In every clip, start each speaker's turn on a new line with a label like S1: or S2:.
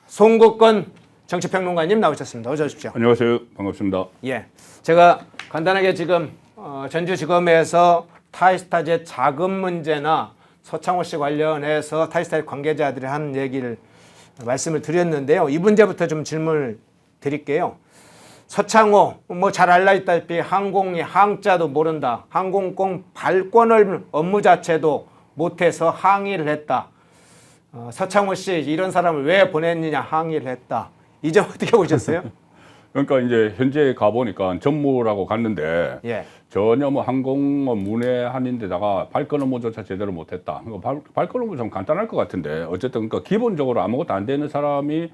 S1: 송국건 정치평론가님 나오셨습니다. 어서 오십시오.
S2: 안녕하세요. 반갑습니다.
S1: 예, 제가 간단하게 지금 전주지검에서 타이스타젯 자금 문제나 서창호 씨 관련해서 타이스타젯 관계자들이 한 얘기를 말씀을 드렸는데요. 이 문제부터 좀 질문을 드릴게요. 서창호 뭐 잘 알려있다시피 항공이 항자도 모른다. 항공권 발권을 업무 자체도 못해서 항의를 했다. 서창호 씨 이런 사람을 왜 보냈느냐 항의를 했다. 이 점 어떻게 보셨어요?
S2: 그러니까 이제 현재 가보니까 전무라고 갔는데
S1: 예.
S2: 전혀 뭐 항공 문외한인데다가 발권 업무조차 제대로 못했다. 그러니까 발권 업무 좀 간단할 것 같은데 어쨌든 그러니까 기본적으로 아무것도 안 되는 사람이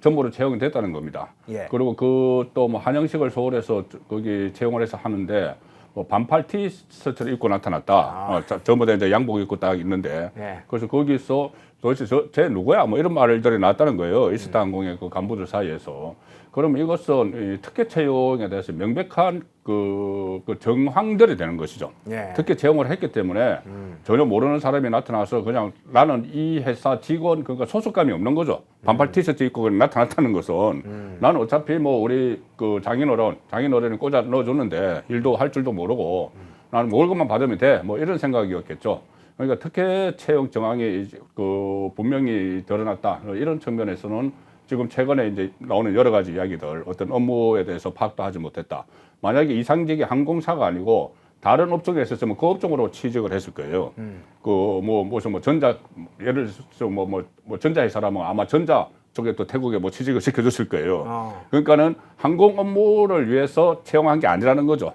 S2: 전무로 채용이 됐다는 겁니다.
S1: 예.
S2: 그리고 그 또 뭐 한영식을 서울에서 거기 채용을 해서 하는데 뭐 반팔 티셔츠를 입고 나타났다. 전부 다 이제 양복 입고 딱 있는데
S1: 예.
S2: 그래서 거기서 도대체 쟤 누구야? 뭐 이런 말들이 나왔다는 거예요. 이스타 항공의 그 간부들 사이에서. 그러면 이것은 이 특혜 채용에 대해서 명백한 그 정황들이 되는 것이죠.
S1: 예.
S2: 특혜 채용을 했기 때문에 전혀 모르는 사람이 나타나서 그냥 나는 이 회사 직원 그러니까 소속감이 없는 거죠. 반팔 티셔츠 입고 그냥 나타났다는 것은 나는 어차피 뭐 우리 그 장인어른이 꽂아 넣어줬는데 일도 할 줄도 모르고 나는 월급만 받으면 돼. 뭐 이런 생각이었겠죠. 그러니까 특혜 채용 정황이 그 분명히 드러났다. 이런 측면에서는 지금 최근에 이제 나오는 여러 가지 이야기들 어떤 업무에 대해서 파악도 하지 못했다. 만약에 이상직이 항공사가 아니고 다른 업종에 있었으면 그 업종으로 취직을 했을 거예요. 그 무슨 전자 예를 들어서 뭐 전자회사라면 아마 전자 쪽에 또 태국에 뭐 취직을 시켜줬을 거예요. 그러니까는 항공 업무를 위해서 채용한 게 아니라는 거죠.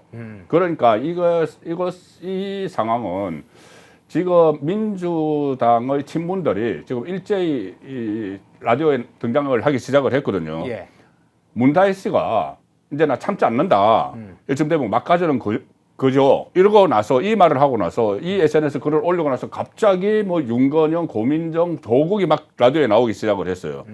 S2: 그러니까 이 상황은 지금 민주당의 친문들이 지금 일제히 이 라디오에 등장을 하기 시작을 했거든요.
S1: 예.
S2: 문다혜 씨가 이제 나 참지 않는다. 이쯤 되면 막가지는 그죠. 이러고 나서 이 말을 하고 나서 이 SNS 글을 올리고 나서 갑자기 뭐 윤건영, 고민정, 조국이 막 라디오에 나오기 시작을 했어요.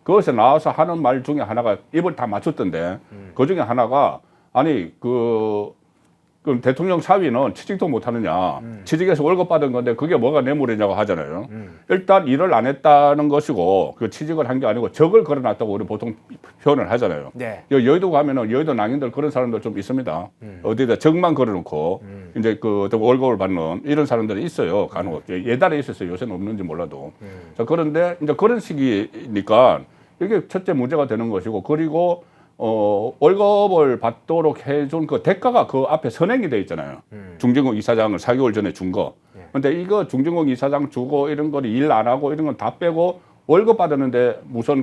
S2: 그것에 나와서 하는 말 중에 하나가 입을 다 맞췄던데 그 중에 하나가 아니 그럼 대통령 사위는 취직도 못하느냐. 취직해서 월급 받은 건데 그게 뭐가 뇌물이냐고 하잖아요. 일단 일을 안 했다는 것이고 그 취직을 한 게 아니고 적을 걸어놨다고 우리 보통 표현을 하잖아요.
S1: 네.
S2: 여의도 가면은 여의도 낭인들 그런 사람들 좀 있습니다. 어디다 적만 걸어놓고 이제 그 월급을 받는 이런 사람들이 있어요. 간혹 예달에 있었어요. 요새는 없는지 몰라도. 자, 그런데 이제 그런 시기니까 이게 첫째 문제가 되는 것이고 그리고 월급을 받도록 해준 그 대가가 그 앞에 선행이 돼 있잖아요. 중진국 이사장을 4개월 전에 준 거. 근데 이거 중진국 이사장 주고 이런 거를 일 안 하고 이런 건 다 빼고 월급 받았는데 무슨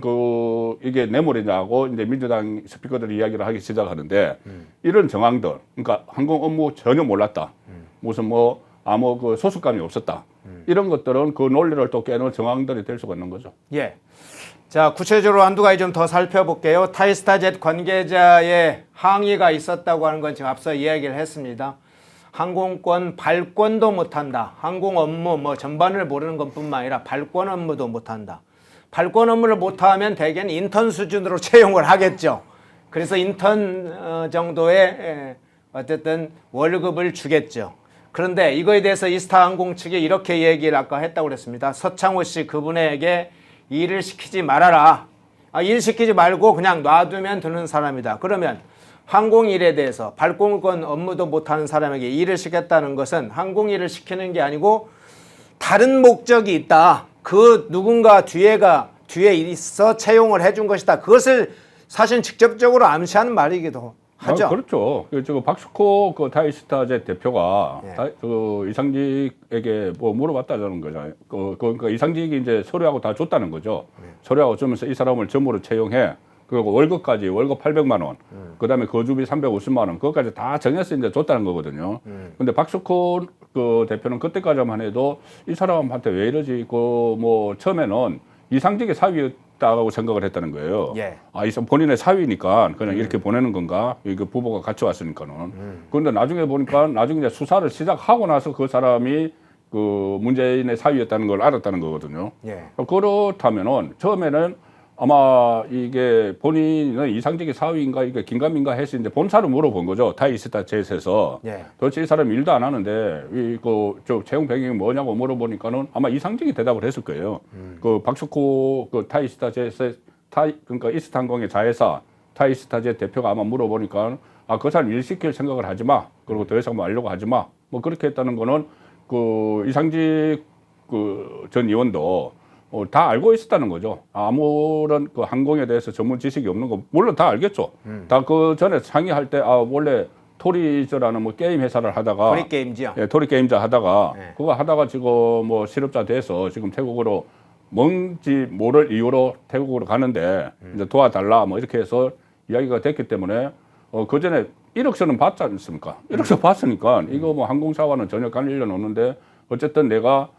S2: 이게 뇌물이냐고 이제 민주당 스피커들이 이야기를 하기 시작하는데 이런 정황들, 그러니까 항공 업무 전혀 몰랐다. 무슨 아무 그 소속감이 없었다. 이런 것들은 그 논리를 또 깨는 정황들이 될 수가 있는 거죠.
S1: 예. 자, 구체적으로 한두 가지 좀 더 살펴볼게요. 타이스타젯 관계자의 항의가 있었다고 하는 건 지금 앞서 이야기를 했습니다. 항공권 발권도 못한다. 항공 업무 뭐 전반을 모르는 것뿐만 아니라 발권 업무도 못한다. 발권 업무를 못하면 대개는 인턴 수준으로 채용을 하겠죠. 그래서 인턴 정도의 어쨌든 월급을 주겠죠. 그런데 이거에 대해서 이스타항공 측이 이렇게 얘기를 아까 했다고 그랬습니다. 서창호 씨 그분에게 일을 시키지 말아라. 일 시키지 말고 그냥 놔두면 되는 사람이다. 그러면 항공일에 대해서 발권권 업무도 못하는 사람에게 일을 시켰다는 것은 항공일을 시키는 게 아니고 다른 목적이 있다. 그 누군가 뒤에 있어 채용을 해준 것이다. 그것을 사실 직접적으로 암시하는 말이기도 하죠.
S2: 그렇죠. 지금 박스코 그 타이스타젯 대표가
S1: 예.
S2: 그 이상직에게 뭐 물어봤다는 거잖아요. 그러니까 이상직이 이제 서류하고 다 줬다는 거죠. 서류하고 주면서 이 사람을 전무로 채용해. 그리고 월급 800만 원, 그다음에 거주비 350만 원, 그것까지 다 정해서 이제 줬다는 거거든요. 근데 박스코 그 대표는 그때까지만 해도 이 사람한테 왜 이러지? 처음에는 이상직의 사위였다고 생각을 했다는 거예요.
S1: 예.
S2: 본인의 사위니까 그냥 이렇게 보내는 건가? 이게 부부가 같이 왔으니까는. 그런데 나중에 보니까 이제 수사를 시작하고 나서 그 사람이 그 문재인의 사위였다는 걸 알았다는 거거든요.
S1: 예.
S2: 그렇다면은 처음에는 아마 이게 본인은 이상적인 사위인가 이게 긴가민가 해서 이제 본사로 물어본 거죠. 타이스타젯에서
S1: 예.
S2: 도대체 이 사람이 일도 안 하는데 이거 저 채용 배경이 뭐냐고 물어보니까는 아마 이상적인 대답을 했을 거예요. 그 박석호 그 타이스타젯의 그러니까 이스타항공의 자회사 타이스타젯 대표가 아마 물어보니까 아 그 사람 일 시킬 생각을 하지 마. 그리고 더 이상 뭐 하려고 하지 마. 뭐 그렇게 했다는 거는 그 이상직 그 전 의원도 다 알고 있었다는 거죠. 아무런 그 항공에 대해서 전문 지식이 없는 거 물론 다 알겠죠. 다 그 전에 상의할 때 원래 토리저라는 뭐 게임 회사를 하다가
S1: 토리 게임즈요.
S2: 예, 토리 게임자 하다가
S1: 네.
S2: 그거 하다가 지금 뭐 실업자 돼서 지금 태국으로 뭔지 모를 이유로 태국으로 가는데 이제 도와달라 뭐 이렇게 해서 이야기가 됐기 때문에 그 전에 1억선은 받지 않습니까? 1억선 봤으니까 이거 뭐 항공사와는 전혀 관련 없는데 어쨌든 내가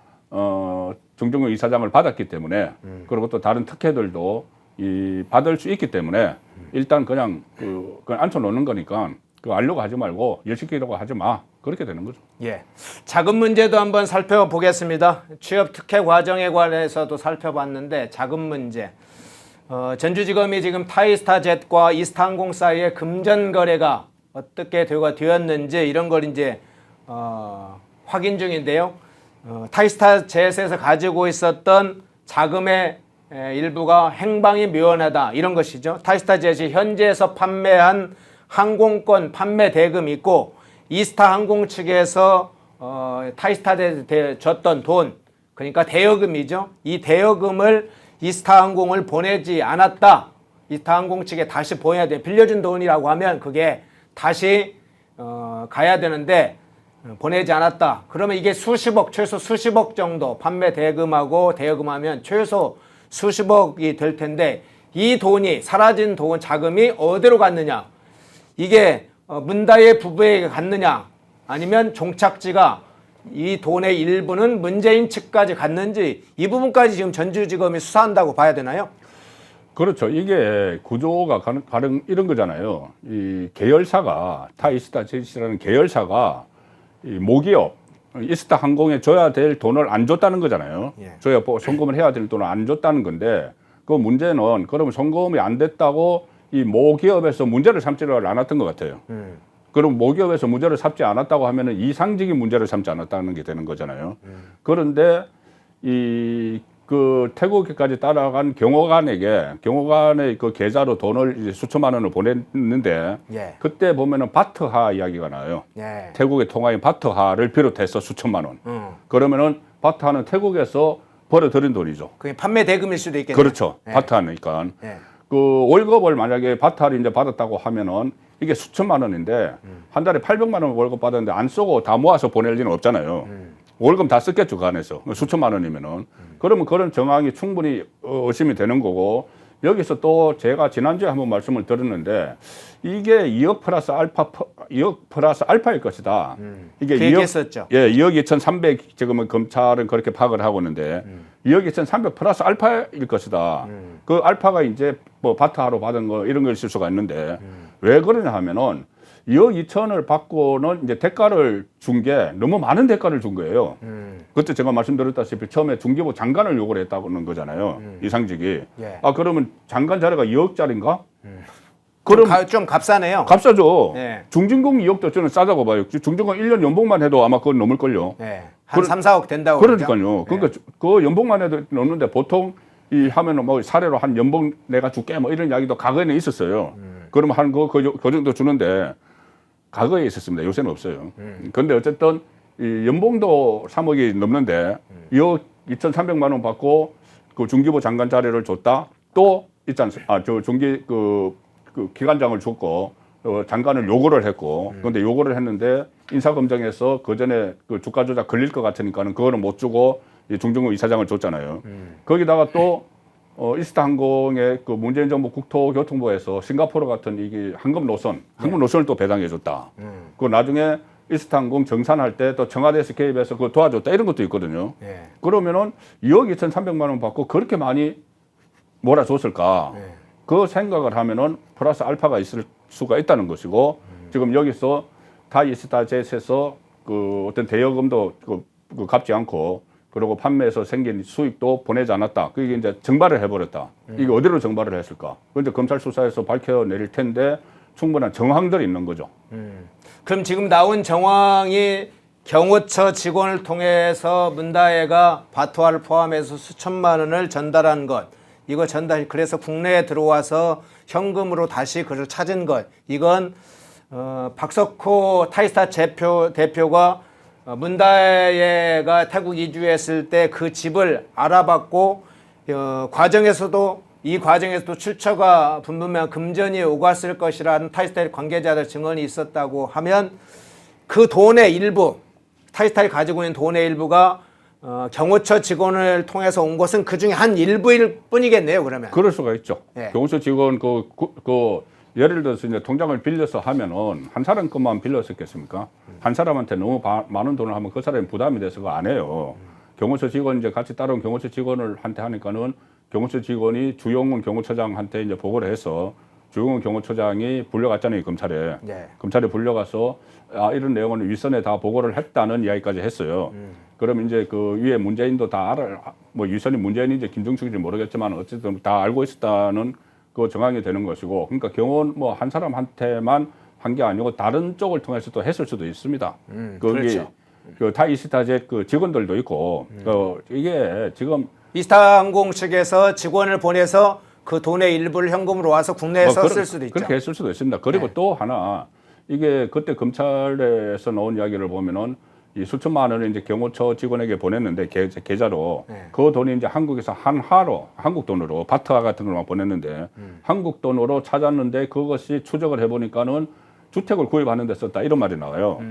S2: 정종근 이사장을 받았기 때문에 그리고 또 다른 특혜들도 받을 수 있기 때문에 일단 그냥 그냥 앉혀놓는 거니까 그거 알려고 하지 말고 일 시키려고 하지 마 그렇게 되는 거죠.
S1: 예. 자금 문제도 한번 살펴보겠습니다. 취업 특혜 과정에 관해서도 살펴봤는데 자금 문제. 전주지검이 지금 타이스타젯과 이스타항공 사이의 금전 거래가 어떻게 되었는지 이런 걸 이제 확인 중인데요. 타이스타젯에서 가지고 있었던 자금의 일부가 행방이 묘연하다 이런 것이죠. 타이스타젯이 현지에서 판매한 항공권 판매 대금이 있고 이스타항공 측에서 타이스타젯에 줬던 돈 그러니까 대여금이죠. 이 대여금을 이스타항공을 보내지 않았다. 이스타항공 측에 다시 보내야 돼. 빌려준 돈이라고 하면 그게 다시 가야 되는데 보내지 않았다. 그러면 이게 수십억, 최소 수십억 정도 판매 대금하고 대여금하면 최소 수십억이 될 텐데 이 돈이 사라진 돈 자금이 어디로 갔느냐? 이게 문다의 부부에게 갔느냐? 아니면 종착지가 이 돈의 일부는 문재인 측까지 갔는지 이 부분까지 지금 전주지검이 수사한다고 봐야 되나요?
S2: 그렇죠. 이게 구조가 가령 이런 거잖아요. 이 계열사가 타이스타젯이라는 계열사가 이 모기업 이스타 항공에 줘야 될 돈을 안 줬다는 거잖아요.
S1: 예.
S2: 줘야 송금을 해야 될 돈을 안 줬다는 건데 그 문제는 그러면 송금이 안 됐다고 이 모기업에서 문제를 삼지를 않았던 것 같아요. 그럼 모기업에서 문제를 삼지 않았다고 하면은 이상적인 문제를 삼지 않았다는 게 되는 거잖아요. 그런데 그 태국에까지 따라간 경호관의 그 계좌로 돈을 이제 수천만 원을 보냈는데
S1: 예.
S2: 그때 보면은 바트하 이야기가 나와요.
S1: 예.
S2: 태국의 통화인 바트하를 비롯해서 수천만 원. 그러면은 바트하는 태국에서 벌어들인 돈이죠.
S1: 그게 판매 대금일 수도 있겠네요.
S2: 그렇죠.
S1: 예.
S2: 바트하니까.
S1: 예.
S2: 그 월급을 만약에 바트하를 이제 받았다고 하면은 이게 수천만 원인데 한 달에 800만 원 월급 받았는데 안 쓰고 다 모아서 보낼 리는 없잖아요. 월급 다 썼겠죠, 그 안에서. 수천만 원이면은. 그러면 그런 정황이 충분히 의심이 되는 거고, 여기서 또 제가 지난주에 한번 말씀을 드렸는데, 이게 2억 플러스 알파일 것이다. 이게
S1: 그 얘기했었죠.
S2: 2억 2,300 지금은 검찰은 그렇게 파악을 하고 있는데, 2억 2,300 플러스 알파일 것이다. 그 알파가 이제 뭐 바타하로 받은 거 이런 걸 있을 수가 있는데, 왜 그러냐 하면은, 2억 2천을 받고는 이제 대가를 준 게 너무 많은 대가를 준 거예요. 그때 제가 말씀드렸다시피 처음에 중기부 장관을 요구를 했다는 거잖아요. 이상직이.
S1: 예.
S2: 그러면 장관 자리가 2억짜리인가? 그럼
S1: 좀 값싸네요.
S2: 값싸죠.
S1: 예.
S2: 중진공 2억도 저는 싸다고 봐요. 중진공 1년 연봉만 해도 아마 그건 넘을걸요.
S1: 예. 한 3, 4억 된다고
S2: 그러니까요.
S1: 그러죠?
S2: 그러니까 그 연봉만 해도 넘는데 보통 이 하면은 뭐 사례로 한 연봉 내가 줄게 뭐 이런 이야기도 과거에는 있었어요. 그러면 한 그 정도 주는데 과거에 있었습니다. 요새는 없어요. 그런데 어쨌든 이 연봉도 3억이 넘는데 2억 2,300만 원 받고 그 중기부 장관 자리를 줬다. 또 있지 않습니까? 저 중기 그 기관장을 줬고 장관을 요구를 했고 그런데 요구를 했는데 인사검증에서 그 전에 그 주가 조작 걸릴 것 같으니까는 그거는 못 주고 중정부 이사장을 줬잖아요. 거기다가 또 이스타항공의 그 문재인 정부 국토교통부에서 싱가포르 같은 이게 항공 노선을 또 배당해 줬다. 그 나중에 이스타항공 정산할 때 또 청와대에서 개입해서 그거 도와줬다 이런 것도 있거든요.
S1: 예.
S2: 그러면은 2억 2,300만 원 받고 그렇게 많이 몰아줬을까?
S1: 예.
S2: 그 생각을 하면은 플러스 알파가 있을 수가 있다는 것이고 지금 여기서 타이스타젯에서 그 어떤 대여금도 그 갚지 않고 그리고 판매해서 생긴 수익도 보내지 않았다. 그게 이제 정발을 해버렸다. 이게 어디로 정발을 했을까? 그런데 검찰 수사에서 밝혀낼 텐데 충분한 정황들이 있는 거죠.
S1: 그럼 지금 나온 정황이 경호처 직원을 통해서 문다혜가 바토화를 포함해서 수천만 원을 전달한 것, 이거 전달, 그래서 국내에 들어와서 현금으로 다시 그를 찾은 것, 이건 박석호 타이스타 대표가 문다혜가 태국 이주했을 때 그 집을 알아봤고 이 과정에서도 출처가 분분한 금전이 오갔을 것이라는 타이스타일 관계자들 증언이 있었다고 하면 그 돈의 일부, 타이스타일 가지고 있는 돈의 일부가 경호처 직원을 통해서 온 것은 그 중에 한 일부일 뿐이겠네요, 그러면.
S2: 그럴 수가 있죠.
S1: 예.
S2: 경호처 직원 예를 들어서 이제 통장을 빌려서 하면은 한 사람 것만 빌렸었겠습니까? 한 사람한테 너무 많은 돈을 하면 그 사람이 부담이 돼서 그거 안 해요. 경호처 직원 이제 같이 따라온 경호처 직원을 한테 하니까는 경호처 직원이 주영훈 경호처장한테 이제 보고를 해서 주영훈 경호처장이 불려갔잖아요, 검찰에.
S1: 네.
S2: 검찰에 불려가서 이런 내용은 윗선에 다 보고를 했다는 이야기까지 했어요. 그럼 이제 그 위에 문재인도 다 뭐 윗선이 문재인인지 김정숙인지 모르겠지만 어쨌든 다 알고 있었다는 그 정황이 되는 것이고, 그러니까 경호는 뭐 한 사람한테만 한 게 아니고 다른 쪽을 통해서 또 했을 수도 있습니다. 거기
S1: 그렇죠.
S2: 그 타이스타젯 그 직원들도 있고, 이게 지금
S1: 이스타항공 측에서 직원을 보내서 그 돈의 일부를 현금으로 와서 국내에 썼을 수도 있죠.
S2: 그렇게 했을 수도 있습니다. 그리고
S1: 네.
S2: 또 하나, 이게 그때 검찰에서 나온 이야기를 보면은 이 수천만 원을 이제 경호처 직원에게 보냈는데 계좌로
S1: 네.
S2: 그 돈이 이제 한국에서 한화로 한국 돈으로 바트화 같은 걸만 보냈는데 한국 돈으로 찾았는데 그것이 추적을 해보니까는 주택을 구입하는 데 썼다 이런 말이 나와요.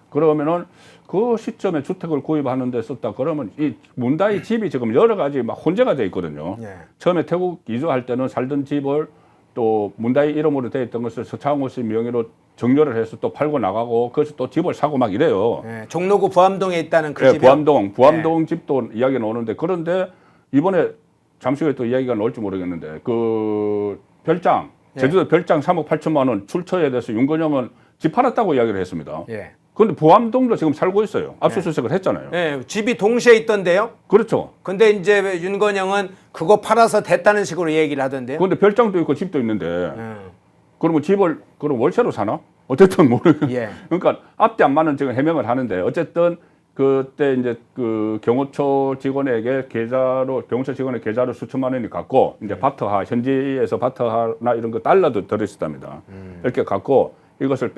S2: 그러면은 그 시점에 주택을 구입하는 데 썼다 그러면 이 문다희 집이 지금 여러 가지 막 혼재가 돼 있거든요.
S1: 네.
S2: 처음에 태국 이주할 때는 살던 집을 또 문다희 이름으로 돼 있던 것을 서창호 씨 명의로 정렬을 해서 또 팔고 나가고 그래서 또 집을 사고 막 이래요.
S1: 네. 종로구 부암동에 있다는 그
S2: 네,
S1: 집이요?
S2: 부암동 집도 이야기가 나오는데 그런데 이번에 잠시 후에 또 이야기가 나올지 모르겠는데 그 별장 제주도 별장 3억 8천만 원 출처에 대해서 윤건영은 집 팔았다고 이야기를 했습니다.
S1: 예.
S2: 그런데 부암동도 지금 살고 있어요. 압수수색을 했잖아요.
S1: 네. 집이 동시에 있던데요?
S2: 그렇죠.
S1: 근데 이제 윤건영은 그거 팔아서 됐다는 식으로 얘기를 하던데요?
S2: 그런데 별장도 있고 집도 있는데 그러면 집을 그럼 월세로 사나? 어쨌든 모르겠.
S1: 예.
S2: 그러니까 앞뒤 안 맞는 지금 해명을 하는데 어쨌든 그때 이제 그 경호처 직원에게 경호처 직원의 계좌로 수천만 원이 갔고 이제 바트화 현지에서 바트화나 이런 거 달러도 들어있었답니다. 이렇게 갖고 이것을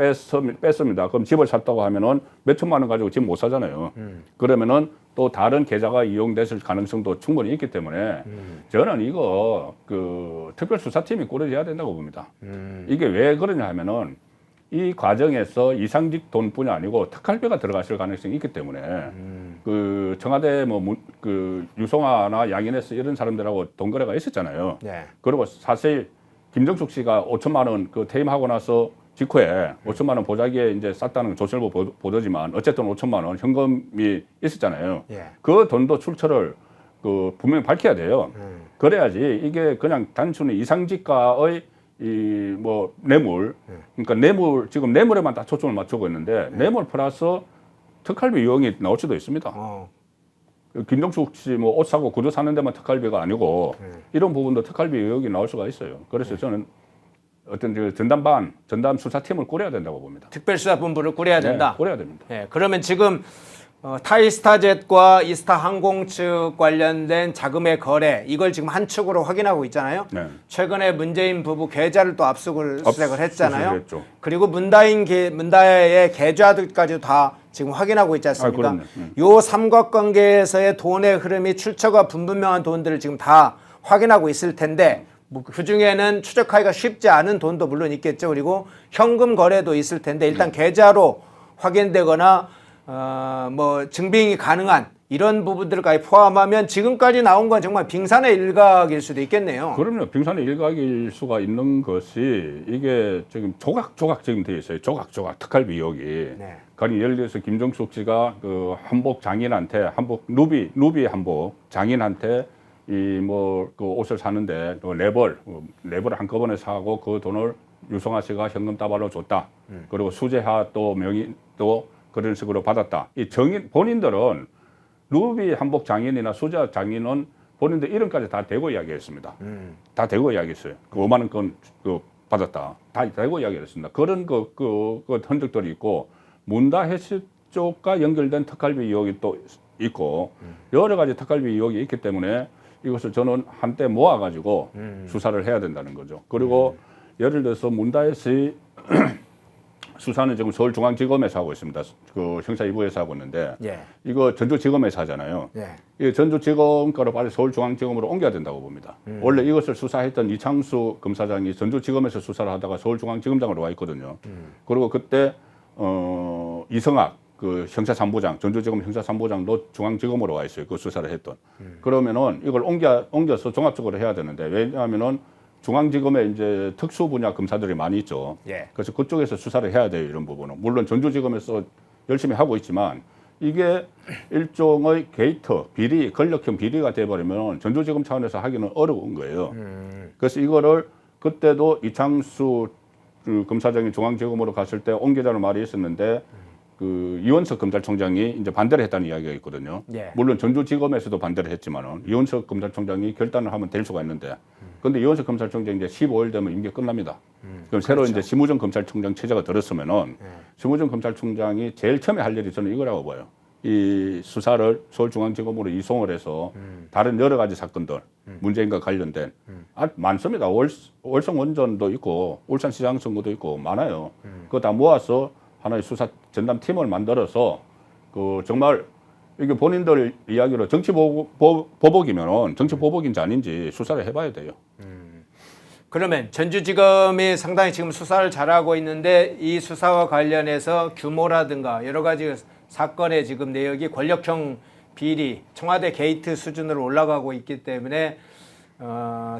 S2: 뺐습니다. 그럼 집을 샀다고 하면은 몇 천만 원 가지고 집 못 사잖아요. 그러면은 또 다른 계좌가 이용됐을 가능성도 충분히 있기 때문에 저는 이거 그 특별수사팀이 꾸려져야 된다고 봅니다. 이게 왜 그러냐 하면은 이 과정에서 이상직 돈뿐이 아니고 특활비가 들어갔을 가능성이 있기 때문에 그 청와대 그 유송아나 양인에서 이런 사람들하고 돈 거래가 있었잖아요.
S1: 네.
S2: 그리고 사실 김정숙 씨가 5천만 원 그 퇴임하고 나서 직후에 5천만 원 보자기에 이제 쌌다는 조선일보 보도지만 어쨌든 5천만 원 현금이 있었잖아요.
S1: 예.
S2: 그 돈도 출처를 그 분명히 밝혀야 돼요. 그래야지 이게 그냥 단순히 이상직과의 이 뭐 뇌물, 그러니까 지금 뇌물에만 다 초점을 맞추고 있는데 뇌물 플러스 특활비 유형이 나올 수도 있습니다. 김정숙 씨 뭐 옷 사고 구두 사는 데만 특활비가 아니고 이런 부분도 특활비 유형이 나올 수가 있어요. 그래서 저는 어떤 그 전담 수사팀을 꾸려야 된다고 봅니다.
S1: 특별수사본부를 꾸려야 된다.
S2: 네, 꾸려야 됩니다.
S1: 예, 그러면 지금 타이스타젯과 이스타항공 측 관련된 자금의 거래 이걸 지금 한 축으로 확인하고 있잖아요.
S2: 네. 최근에
S1: 최근에 문재인 부부 계좌를 또 압수수색을 했잖아요.
S2: 압수수색했죠.
S1: 그리고 문다혜의 계좌들까지 다 지금 확인하고 있지 않습니까?
S2: 그럼요.
S1: 요 삼각관계에서의 돈의 흐름이 출처가 분분명한 돈들을 지금 다 확인하고 있을 텐데 그 중에는 추적하기가 쉽지 않은 돈도 물론 있겠죠. 그리고 현금 거래도 있을 텐데 일단 계좌로 확인되거나 뭐 증빙이 가능한 이런 부분들까지 포함하면 지금까지 나온 건 정말 빙산의 일각일 수도 있겠네요.
S2: 그럼요. 빙산의 일각일 수가 있는 것이 이게 지금 조각조각 지금 돼 있어요. 조각조각 특활비 의혹이.
S1: 네.
S2: 가령 예를 들어서 김정숙 씨가 그 한복 장인한테 누비 한복 장인한테 이 뭐 그 옷을 사는데 또 랩을 한꺼번에 사고 그 돈을 유성아 씨가 현금 따발로 줬다. 그리고 수재하 또 명의 또 그런 식으로 받았다. 이 본인들은 루비 한복 장인이나 수자 장인은 본인들 이름까지 다 대고 이야기했습니다. 다 대고 이야기했어요. 그 5만 원권 그 받았다. 다 대고 이야기했습니다. 그런 그 흔적들이 있고 문다 해시 쪽과 연결된 특갈비 의혹이 또 있고 여러 가지 특갈비 의혹이 있기 때문에 이것을 저는 한때 모아가지고 수사를 해야 된다는 거죠. 그리고 예를 들어서 문다해시 수사는 지금 서울중앙지검에서 하고 있습니다. 그 형사 2부에서 하고 있는데
S1: 예.
S2: 이거 전주지검에서 하잖아요.
S1: 예.
S2: 이 전주지검가로 빨리 서울중앙지검으로 옮겨야 된다고 봅니다. 원래 이것을 수사했던 이창수 검사장이 전주지검에서 수사를 하다가 서울중앙지검장으로 와 있거든요. 그리고 그때 이성학 그 형사3부장 전주지검 형사3부장도 중앙지검으로 와 있어요. 그 수사를 했던. 그러면은 이걸 옮겨서 종합적으로 해야 되는데 왜냐하면은 중앙지검에 이제 특수 분야 검사들이 많이 있죠.
S1: 예.
S2: 그래서 그쪽에서 수사를 해야 돼요. 이런 부분은. 물론 전주지검에서 열심히 하고 있지만 이게 일종의 게이트, 비리, 권력형 비리가 돼버리면 전주지검 차원에서 하기는 어려운 거예요. 그래서 이거를 그때도 이창수 그 검사장이 중앙지검으로 갔을 때 옮기자는 말이 있었는데 그 이원석 검찰총장이 이제 반대를 했다는 이야기가 있거든요.
S1: 예.
S2: 물론 전주지검에서도 반대를 했지만은 이원석 검찰총장이 결단을 하면 될 수가 있는데, 그런데 이원석 검찰총장이 이제 15일 되면 임기 끝납니다. 그럼 새로
S1: 그렇죠.
S2: 이제 심우정 검찰총장 체제가 들었으면은 심우정 검찰총장이 제일 처음에 할 일이 저는 이거라고 봐요. 이 수사를 서울중앙지검으로 이송을 해서 다른 여러 가지 사건들 문재인과 관련된 많습니다. 월성 원전도 있고 울산시장 선거도 있고 많아요. 그거 다 모아서 하나의 수사 전담팀을 만들어서 그 정말 이게 본인들 이야기로 정치 보복이면은 정치 보복인지 아닌지 수사를 해봐야 돼요.
S1: 그러면 전주지검이 상당히 지금 수사를 잘하고 있는데 이 수사와 관련해서 규모라든가 여러 가지 사건의 지금 내역이 권력형 비리, 청와대 게이트 수준으로 올라가고 있기 때문에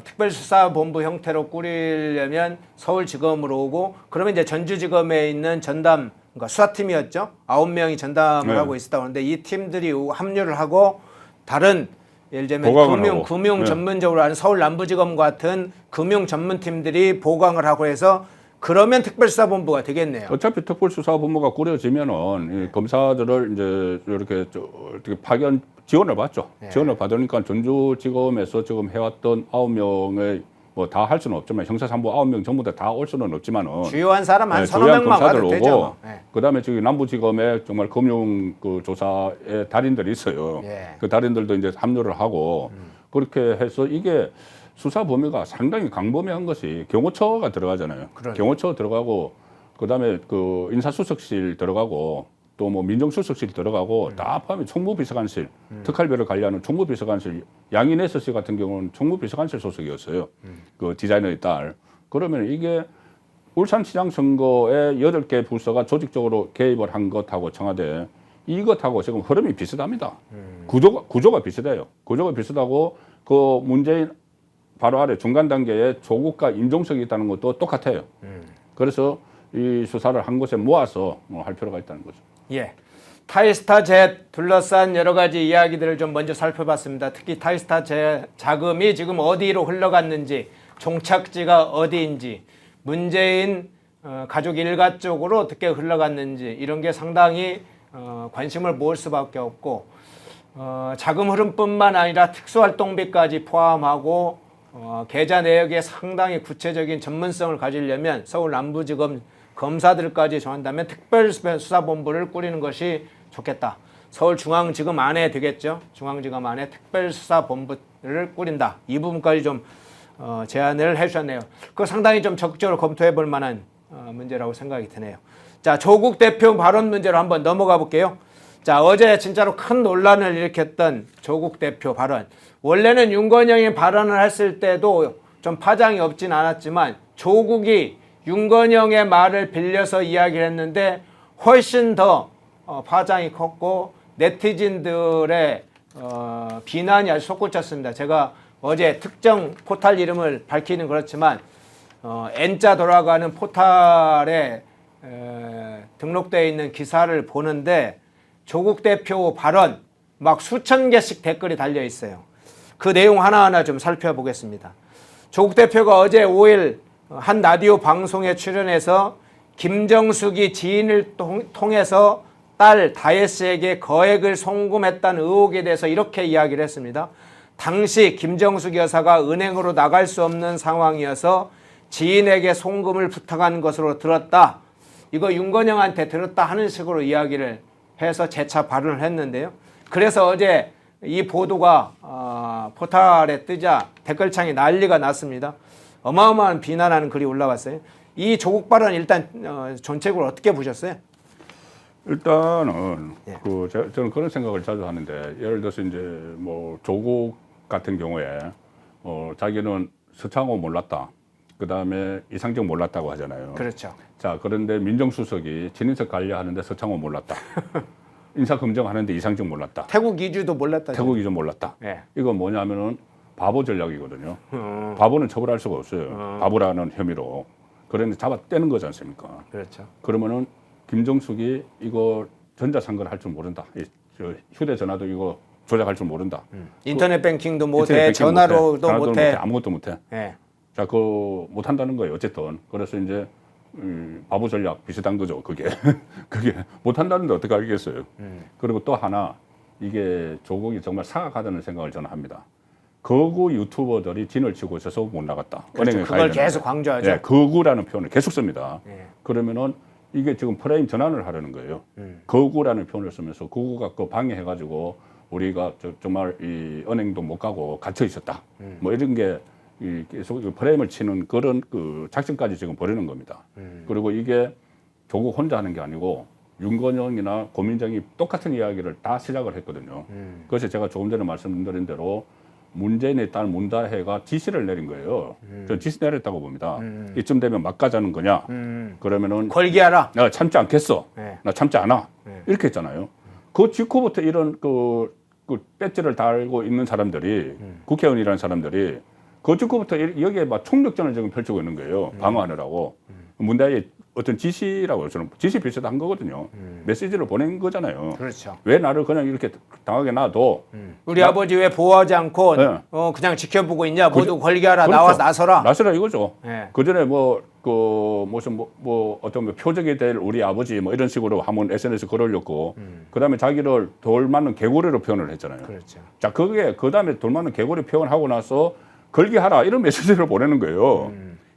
S1: 특별수사본부 형태로 꾸리려면 서울지검으로 오고 그러면 이제 전주지검에 있는 전담 그러니까 수사팀이었죠. 9명이 전담을
S2: 네.
S1: 하고 있었다고 하는데 이 팀들이 합류를 하고 다른 예를 들면
S2: 보강을 하고.
S1: 금융
S2: 네.
S1: 전문적으로 하는 서울 남부지검 같은 금융 전문팀들이 보강을 하고 해서 그러면 특별수사본부가 되겠네요.
S2: 어차피 특별수사본부가 꾸려지면은 이 검사들을 이제 이렇게 어떻게 파견 지원을 받죠.
S1: 네.
S2: 지원을 받으니까 전주지검에서 지금 해왔던 9명의 뭐 다 할 수는 없지만 형사 3부 9명 전부 다 올 수는 없지만은
S1: 주요한 사람 한 서너
S2: 주요한
S1: 명만
S2: 검사들
S1: 가도
S2: 오고
S1: 되죠. 뭐. 네.
S2: 그다음에 저기 남부지검에 정말 금융 그 조사의 달인들이 있어요.
S1: 예.
S2: 그 달인들도 이제 합류를 하고 그렇게 해서 이게 수사 범위가 상당히 광범위한 것이 경호처가 들어가잖아요.
S1: 그러네.
S2: 경호처 들어가고 그다음에 그 인사수석실 들어가고 또 뭐 민정수석실 들어가고 다 포함해 총무비서관실, 특활비를 관리하는 총무비서관실, 양인혜서씨 같은 경우는 총무비서관실 소속이었어요. 그 디자이너의 딸. 그러면 이게 울산시장 선거에 8개 부서가 조직적으로 개입을 한 것하고 청와대 이것하고 지금 흐름이 비슷합니다. 구조가 비슷해요. 구조가 비슷하고 그 문재인 바로 아래 중간 단계에 조국과 임종석이 있다는 것도 똑같아요. 그래서 이 수사를 한 곳에 모아서 할 필요가 있다는 거죠.
S1: 예. 타이스타 젯 둘러싼 여러 가지 이야기들을 좀 먼저 살펴봤습니다. 특히 타이스타 젯 자금이 지금 어디로 흘러갔는지, 종착지가 어디인지, 문재인 가족 일가 쪽으로 어떻게 흘러갔는지 이런 게 상당히 관심을 모을 수밖에 없고 자금 흐름뿐만 아니라 특수활동비까지 포함하고 계좌 내역에 상당히 구체적인 전문성을 가지려면 서울 남부지검 검사들까지 정한다면 특별수사본부를 꾸리는 것이 좋겠다. 서울중앙지검 안에 되겠죠. 중앙지검 안에 특별수사본부를 꾸린다. 이 부분까지 좀 제안을 해주셨네요. 그거 상당히 좀 적극적으로 검토해 볼 만한 문제라고 생각이 드네요. 자, 조국 대표 발언 문제로 한번 넘어가 볼게요. 자, 어제 진짜로 큰 논란을 일으켰던 조국 대표 발언. 원래는 윤건영이 발언을 했을 때도 좀 파장이 없진 않았지만 조국이 윤건영의 말을 빌려서 이야기를 했는데 훨씬 더 파장이 컸고 네티즌들의 비난이 아주 솟구쳤습니다. 제가 어제 특정 포탈 이름을 밝히는 그렇지만 N자 돌아가는 포탈에 등록되어 있는 기사를 보는데 조국 대표 발언 막 수천 개씩 댓글이 달려 있어요. 그 내용 하나하나 좀 살펴보겠습니다. 조국 대표가 어제 5일 한 라디오 방송에 출연해서 김정숙이 지인을 통해서 딸 다혜씨에게 거액을 송금했다는 의혹에 대해서 이렇게 이야기를 했습니다. 당시 김정숙 여사가 은행으로 나갈 수 없는 상황이어서 지인에게 송금을 부탁한 것으로 들었다. 이거 윤건영한테 들었다 하는 식으로 이야기를 해서 재차 발언을 했는데요. 그래서 어제 이 보도가 포털에 뜨자 댓글창에 난리가 났습니다. 어마어마한 비난하는 글이 올라왔어요. 이 조국 발언 일단 전체적으로 어떻게 보셨어요?
S2: 일단은
S1: 예.
S2: 저는 그런 생각을 자주 하는데 예를 들어서 이제 뭐 조국 같은 경우에 자기는 서창호 몰랐다. 그 다음에 이상정 몰랐다고 하잖아요.
S1: 그렇죠.
S2: 자, 그런데 민정수석이 친인척 관리하는데 서창호 몰랐다. 인사검증하는데 이상정 몰랐다.
S1: 태국 이주도 몰랐다.
S2: 태국이 좀 몰랐다.
S1: 예.
S2: 이건 뭐냐면은 바보 전략이거든요. 바보는 처벌할 수가 없어요. 바보라는 혐의로. 그런데 잡아 떼는 거지 않습니까?
S1: 그렇죠.
S2: 그러면은 김정숙이 이거 전자상거를 할 줄 모른다. 저 휴대전화도 이거 조작할 줄 모른다.
S1: 인터넷 뱅킹도 못해,
S2: 인터넷 뱅킹
S1: 전화로도
S2: 전화도
S1: 못해.
S2: 아무것도 못해.
S1: 예.
S2: 자, 그거 못한다는 거예요. 어쨌든. 그래서 이제 바보 전략 비슷한 거죠. 그게 그게 못한다는데 어떻게 알겠어요. 그리고 또 하나 이게 조국이 정말 사악하다는 생각을 저는 합니다. 거구 유튜버들이 진을 치고 있어서 못 나갔다.
S1: 그렇죠.
S2: 은행에
S1: 그걸
S2: 가야 되는데.
S1: 계속 강조하죠.
S2: 네, 거구라는 표현을 계속 씁니다.
S1: 예.
S2: 그러면은 이게 지금 프레임 전환을 하려는 거예요. 거구라는 표현을 쓰면서 거구가 그 방해해가지고 우리가 정말 이 은행도 못 가고 갇혀 있었다. 뭐 이런 게 계속 프레임을 치는 그런 그 작전까지 지금 벌이는 겁니다. 그리고 이게 조국 혼자 하는 게 아니고 윤건영이나 고민정이 똑같은 이야기를 다 시작을 했거든요. 그래서 제가 조금 전에 말씀드린 대로 문재인의 딸 문다혜가 지시를 내린 거예요. 저는 지시 내렸다고 봅니다. 이쯤 되면 막 가자는 거냐? 그러면은
S1: 걸기하라.
S2: 나 참지 않겠어.
S1: 네.
S2: 나 참지 않아.
S1: 네.
S2: 이렇게 했잖아요. 그 직후부터 이런 그 배지를 달고 있는 사람들이 국회의원이라는 사람들이 그 직후부터 여기에 막 총력전을 지금 펼치고 있는 거예요. 방어하느라고. 문다혜의 어떤 지시라고 저는 지시 비슷한 거거든요. 메시지를 보낸 거잖아요.
S1: 그렇죠.
S2: 왜 나를 그냥 이렇게 당하게 놔둬?
S1: 우리 아버지 왜 보호하지 않고
S2: 네.
S1: 그냥 지켜보고 있냐? 모두
S2: 그-
S1: 걸기하라.
S2: 그렇죠.
S1: 나와서 나서라.
S2: 나서라 이거죠.
S1: 예.
S2: 그 전에 무슨 어떤 표적이 될 우리 아버지 뭐 이런 식으로 한번 SNS 글 올렸고, 그 다음에 자기를 돌 맞는 개구리로 표현을 했잖아요.
S1: 그렇죠.
S2: 자, 그 다음에 돌 맞는 개구리 표현하고 나서 걸기하라 이런 메시지를 보내는 거예요.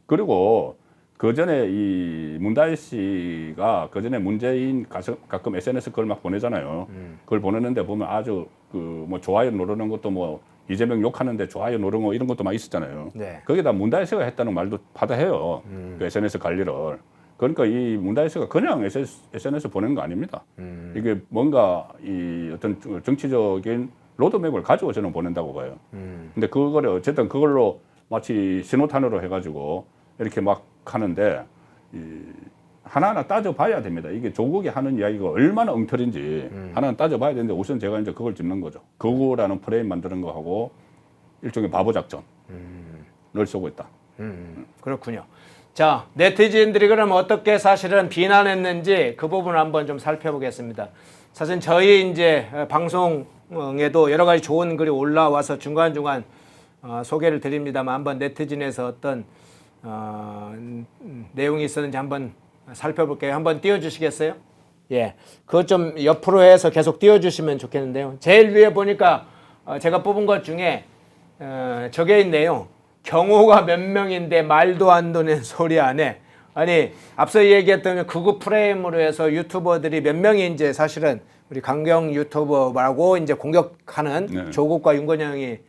S2: 그리고 그 전에 이 문다혜 씨가 그 전에 문재인 가끔 SNS 글 막 보내잖아요. 그걸 보내는데 보면 아주 뭐 좋아요 누르는 것도 뭐 이재명 욕하는데 좋아요 누르는 거 이런 것도 막 있었잖아요.
S1: 네.
S2: 거기다 문다혜 씨가 했다는 말도 받아해요. 그 SNS 관리를. 그러니까 이 문다혜 씨가 그냥 SNS 보낸 거 아닙니다. 이게 뭔가 이 어떤 정치적인 로드맵을 가지고 저는 보낸다고 봐요. 근데 그거를 어쨌든 그걸로 마치 신호탄으로 해가지고 이렇게 막 하는데 하나하나 따져봐야 됩니다. 이게 조국이 하는 이야기가 얼마나 엉터리인지 하나는 따져봐야 되는데 우선 제가 이제 그걸 짚는 거죠. 거구라는 프레임 만드는 거하고 일종의 바보 작전을 쓰고 있다.
S1: 그렇군요. 자, 네티즌들이 그럼 어떻게 사실은 비난했는지 그 부분을 한번 좀 살펴보겠습니다. 사실 저희 이제 방송에도 여러 가지 좋은 글이 올라와서 중간중간 소개를 드립니다만 한번 네티즌에서 어떤 내용이 있었는지 한번 살펴볼게요. 한번 띄워주시겠어요? 예, 그것 좀 옆으로 해서 계속 띄워주시면 좋겠는데요. 제일 위에 보니까 제가 뽑은 것 중에 저게 있네요. 경호가 몇 명인데 말도 안 되는 소리 안 해. 아니 앞서 얘기했던 극우 프레임으로 해서 유튜버들이 몇 명이 이제 사실은 우리 강경 유튜버라고 이제 공격하는
S2: 네.
S1: 조국과 윤건영이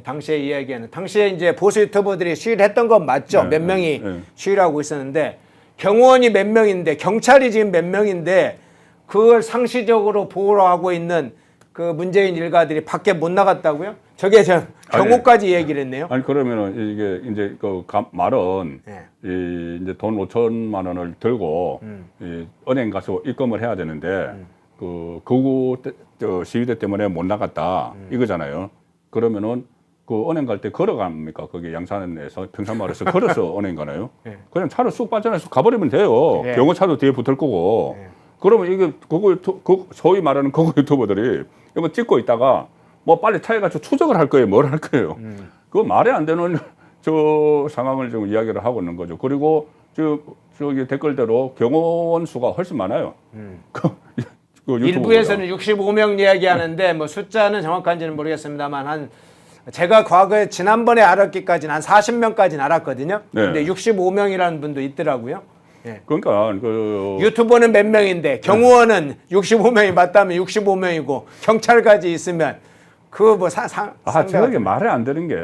S1: 당시에 이야기하는 당시에 이제 보수 유튜버들이 시위했던 건 맞죠.
S2: 네,
S1: 몇 명이
S2: 네.
S1: 시위를 하고 있었는데 경호원이 몇 명인데 경찰이 지금 몇 명인데 그걸 상시적으로 보호를 하고 있는 그 문재인 일가들이 밖에 못 나갔다고요? 저게 저 경호까지 얘기를 했네요.
S2: 아니 그러면은 이게 이제 말은
S1: 네.
S2: 이제 돈 5천만 원을 들고 이 은행 가서 입금을 해야 되는데 그 거구 시위대 때문에 못 나갔다 이거잖아요. 그러면은 그 은행 갈 때 걸어갑니까? 거기 양산에서 평산마을에서 걸어서 은행 가나요?
S1: 네.
S2: 그냥 차로 쑥 빠져나서 가버리면 돼요.
S1: 네.
S2: 경호차도 뒤에 붙을 거고.
S1: 네.
S2: 그러면 이게 소위 말하는 거구 유튜버들이 이거 찍고 있다가 뭐 빨리 차에 가서 추적을 할 거예요. 뭘 할 거예요. 그거 말이 안 되는 저 상황을 지금 이야기를 하고 있는 거죠. 그리고 저기 댓글대로 경호원 수가 훨씬 많아요. 그 유튜브
S1: 일부에서는 65명 이야기하는데 뭐 숫자는 정확한지는 모르겠습니다만 한 제가 과거에 지난번에 알았기까지는 한 40명까지는 알았거든요.
S2: 네.
S1: 근데 65명이라는 분도 있더라고요. 예.
S2: 그러니까 그
S1: 유튜버는 몇 명인데 경호원은 65명이 맞다면 65명이고 경찰까지 있으면 그 뭐
S2: 저게 말이 안 되는 게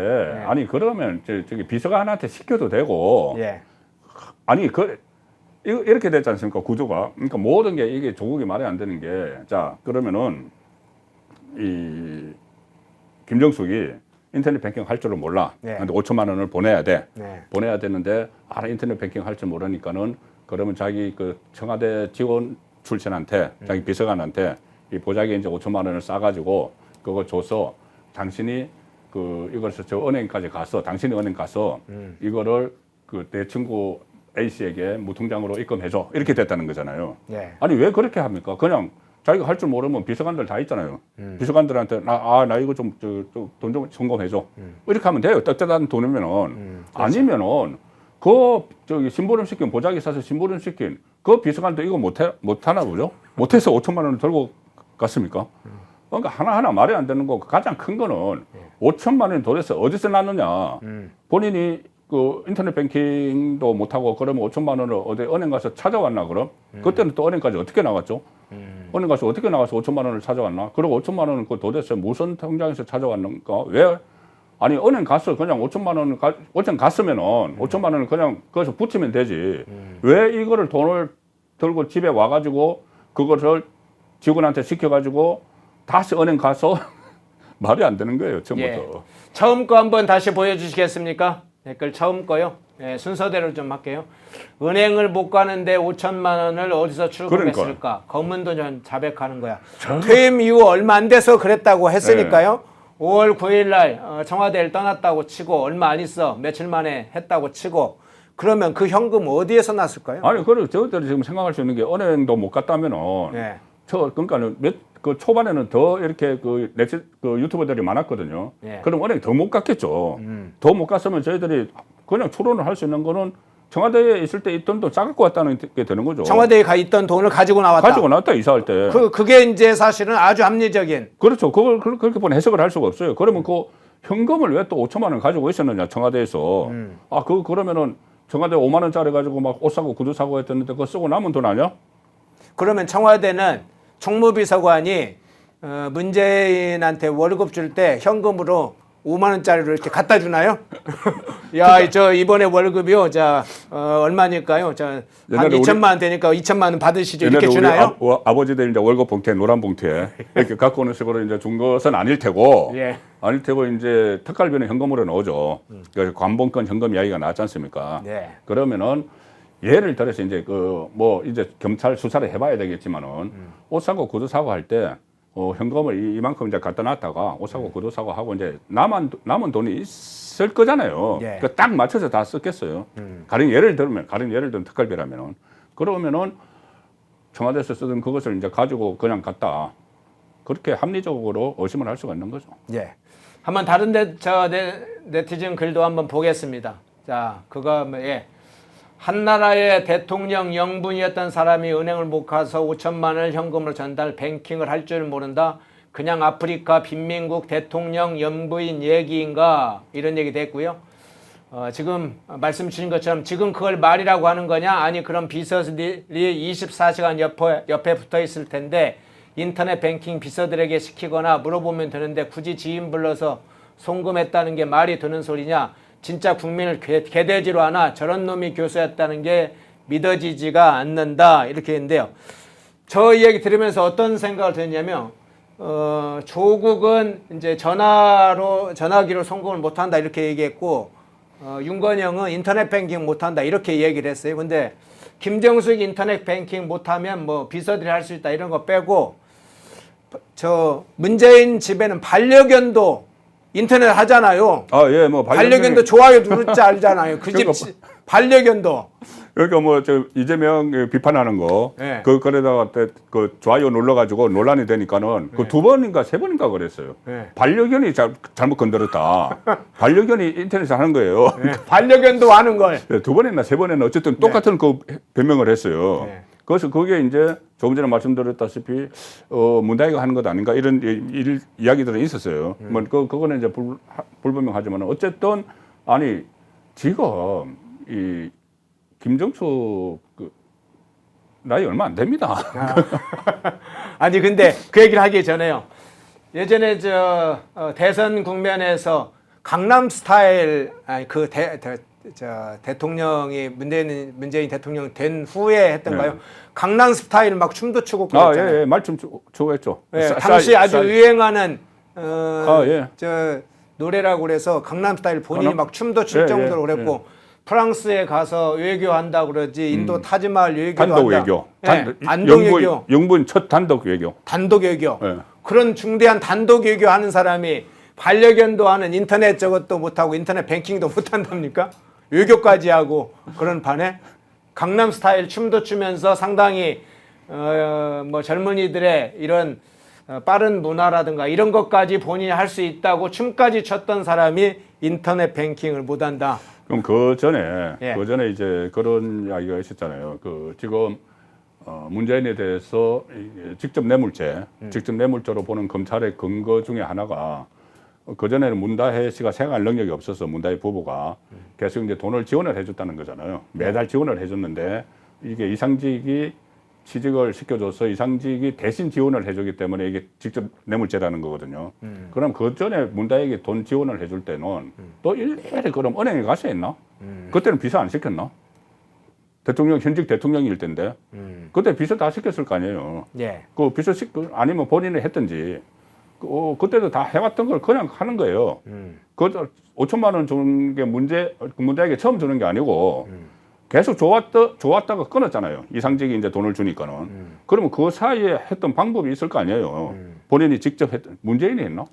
S2: 아니 그러면 저기 비서관한테 시켜도 되고
S1: 예.
S2: 아니 이렇게 됐지 않습니까 구조가. 그러니까 모든 게 이게 조국이 말이 안 되는 게 자 그러면은 이 김정숙이 인터넷 뱅킹 할 줄을 몰라.
S1: 네.
S2: 근데 5천만 원을 보내야 돼.
S1: 네.
S2: 보내야 되는데 인터넷 뱅킹 할 줄 모르니까는 그러면 자기 그 청와대 직원 출신한테 자기 비서관한테 이 보자기에 이제 5천만 원을 싸가지고 그거 줘서 당신이 그 이것을 저 은행까지 가서 당신이 은행 가서 이거를 그 내 친구 A 씨에게 무통장으로 입금해줘 이렇게 됐다는 거잖아요.
S1: 예.
S2: 아니 왜 그렇게 합니까? 그냥 자기가 할 줄 모르면 비서관들 다 있잖아요. 비서관들한테 나 이거 좀 돈 좀 점검해줘. 이렇게 하면 돼요. 떡떡한 돈이면은 아니면은 그 저기 심부름 시킨 보자기 사서 심부름 시킨 그 비서관도 이거 못하나 보죠? 못해서 5천만 원을 들고 갔습니까? 그러니까 하나하나 말이 안 되는 거고 가장 큰 거는 5천만 원이 도대체 어디서 났느냐. 본인이 그 인터넷 뱅킹도 못하고 그러면 5천만 원을 어디 은행 가서 찾아왔나 그럼? 그때는 또 은행까지 어떻게 나갔죠? 은행 가서 어떻게 나가서 5천만 원을 찾아왔나? 그리고 5천만 원은 그 도대체 무슨 통장에서 찾아왔는가? 왜? 아니 은행 가서 그냥 5천만 원 어쨌든 갔으면은 5천만 원을 그냥 거기서 붙이면 되지. 왜 이거를 돈을 들고 집에 와가지고 그것을 직원한테 시켜가지고 다시 은행 가서 말이 안 되는 거예요 처음부터.
S1: 예. 처음 거 한번 다시 보여주시겠습니까? 댓글 처음 거요. 예, 순서대로 좀 할게요. 은행을 못 가는데 5천만 원을 어디서 출금했을까? 검은 돈 좀 자백하는 거야. 퇴임 이후 얼마 안 돼서 그랬다고 했으니까요. 5월 9일 날 청와대를 떠났다고 치고 얼마 안 있어 며칠 만에 했다고 치고 그러면 그 현금 어디에서 났을까요?
S2: 아니 그리고 저들이 지금 생각할 수 있는 게 은행도 못 갔다면은
S1: 예.
S2: 그러니까는 그 초반에는 더 이렇게 그 유튜버들이 많았거든요.
S1: 예.
S2: 그럼 은행 더 못 갔겠죠. 더 못 갔으면 저희들이 그냥 추론을 할 수 있는 거는 청와대에 있을 때 이 돈도 짜갖고 왔다는 게 되는 거죠.
S1: 청와대에 가 있던 돈을 가지고 나왔다.
S2: 가지고 나왔다 이사할 때.
S1: 그게 이제 사실은 아주 합리적인.
S2: 그렇죠. 그걸 그렇게 보면 해석을 할 수가 없어요. 그러면 그 현금을 왜 또 5천만 원 가지고 있었느냐 청와대에서. 그러면은 청와대 5만 원짜리 가지고 막 옷 사고 구두 사고 했었는데 그거 쓰고 남은 돈 아니야?
S1: 그러면 청와대는 총무비서관이 문재인한테 월급 줄 때 현금으로 5만 원짜리로 이렇게 갖다 주나요? 야, 저 이번에 월급이요. 자, 얼마니까요? 자, 한
S2: 옛날에
S1: 2천만 원 되니까 2천만 원 받으시죠. 이렇게
S2: 옛날에
S1: 주나요?
S2: 우리 아버지들 이제 월급 봉투에 노란 봉투에 이렇게 갖고 오는 식으로 이제 준 것은 아닐 테고.
S1: 예.
S2: 아닐 테고 이제 특갈비는 현금으로 넣어줘. 그래서 관봉권 현금 이야기가 나왔지 않습니까?
S1: 네.
S2: 그러면은 예를 들어서 이제 이제 경찰 수사를 해봐야 되겠지만은 옷 사고 구두 사고 할 때 현금을 이만큼 이제 갖다 놨다가 옷 사고 구두 사고 하고 이제 남은 돈이 있을 거잖아요.
S1: 예.
S2: 그 딱 맞춰서 다 썼겠어요. 가령 예를 들면 특갈비라면은 그러면은 청와대에서 쓰던 그것을 이제 가지고 그냥 갔다. 그렇게 합리적으로 의심을 할 수가 있는 거죠.
S1: 예. 한번 다른 네티즌 글도 한번 보겠습니다. 자, 그거 예. 한나라의 대통령 영분이었던 사람이 은행을 못 가서 5천만 원을 현금으로 전달 뱅킹을 할 줄 모른다. 그냥 아프리카 빈민국 대통령 연부인 얘기인가 이런 얘기 됐고요. 지금 말씀 주신 것처럼 지금 그걸 말이라고 하는 거냐? 아니 그럼 비서들이 24시간 옆에 붙어 있을 텐데 인터넷 뱅킹 비서들에게 시키거나 물어보면 되는데 굳이 지인 불러서 송금했다는 게 말이 되는 소리냐? 진짜 국민을 개돼지로 하나 저런 놈이 교수였다는 게 믿어지지가 않는다 이렇게 했는데요. 저 이야기 들으면서 어떤 생각을 드냐면 조국은 이제 전화기로 송금을 못한다 이렇게 얘기했고 윤건영은 인터넷 뱅킹 못한다 이렇게 얘기를 했어요. 근데 김정숙이 인터넷 뱅킹 못하면 뭐 비서들이 할 수 있다 이런 거 빼고 저 문재인 집에는 반려견도 인터넷 하잖아요.
S2: 예, 뭐
S1: 반려견도 좋아요 누를 줄 알잖아요. 그 집 반려견도.
S2: 그러니까 뭐 저 이재명 비판하는 거,
S1: 네.
S2: 그래다가 그 좋아요 눌러가지고 논란이 되니까는 그 2번인가 3번인가 그랬어요.
S1: 네.
S2: 반려견이 잘못 건드렸다. 반려견이 인터넷에 하는 거예요.
S1: 네. 반려견도 하는 걸.
S2: 2번이나 3번이나 어쨌든 똑같은 그 변명을 했어요.
S1: 네.
S2: 그래서 그게 이제 조금 전에 말씀드렸다시피 문다이가 하는 것 아닌가 이런 이야기들은 있었어요. 뭐 그거는 이제 불분명하지만 어쨌든 아니 지금 이 김정숙 그 나이 얼마 안 됩니다.
S1: 아니 근데 그 얘기를 하기 전에요. 예전에 대선 국면에서 강남 스타일 아니 대통령이 문재인 대통령 된 후에 했던가요?
S2: 네.
S1: 강남 스타일 막 춤도 추고
S2: 아,
S1: 그랬잖아요.
S2: 예, 말씀 추고했죠.
S1: 예, 당시 아주 유행하는
S2: 예.
S1: 노래라고 그래서 강남 스타일 본인이 막 춤도 출
S2: 예,
S1: 정도로
S2: 예,
S1: 그랬고 프랑스에 가서 외교한다 그러지 인도 타지마할 외교도
S2: 단독
S1: 한다.
S2: 외교.
S1: 예, 단독 외교.
S2: 영분 첫 단독 외교.
S1: 단독 외교.
S2: 예.
S1: 그런 중대한 단독 외교 하는 사람이 반려견도 하는 인터넷 저것도 못하고 인터넷 뱅킹도 못한답니까? 외교까지 하고 그런 반에 강남 스타일 춤도 추면서 상당히 뭐 젊은이들의 이런 빠른 문화라든가 이런 것까지 본인이 할 수 있다고 춤까지 췄던 사람이 인터넷 뱅킹을 못한다.
S2: 그럼 그 전에
S1: 예.
S2: 이제 그런 이야기가 있었잖아요. 그 지금 문재인에 대해서 직접 뇌물죄로 보는 검찰의 근거 중에 하나가 그 전에는 문다혜 씨가 생활 능력이 없어서 문다혜 부부가 계속 이제 돈을 지원을 해줬다는 거잖아요. 매달 지원을 해줬는데 이게 이상직이 취직을 시켜줘서 이상직이 대신 지원을 해주기 때문에 이게 직접 뇌물죄라는 거거든요. 그럼 그 전에 문다혜에게 돈 지원을 해줄 때는 또 일일이 그럼 은행에 가서 했나? 그때는 비서 안 시켰나? 현직 대통령일 텐데 그때 비서 다 시켰을 거 아니에요.
S1: 예.
S2: 그 비서 아니면 본인이 했든지 그때도 다 해왔던 걸 그냥 하는 거예요. 그 5천만 원 주는 게 문제에게 처음 주는 게 아니고 계속 좋았다가 끊었잖아요. 이상직이 이제 돈을 주니까는. 그러면 그 사이에 했던 방법이 있을 거 아니에요. 본인이 직접 문재인이 했나?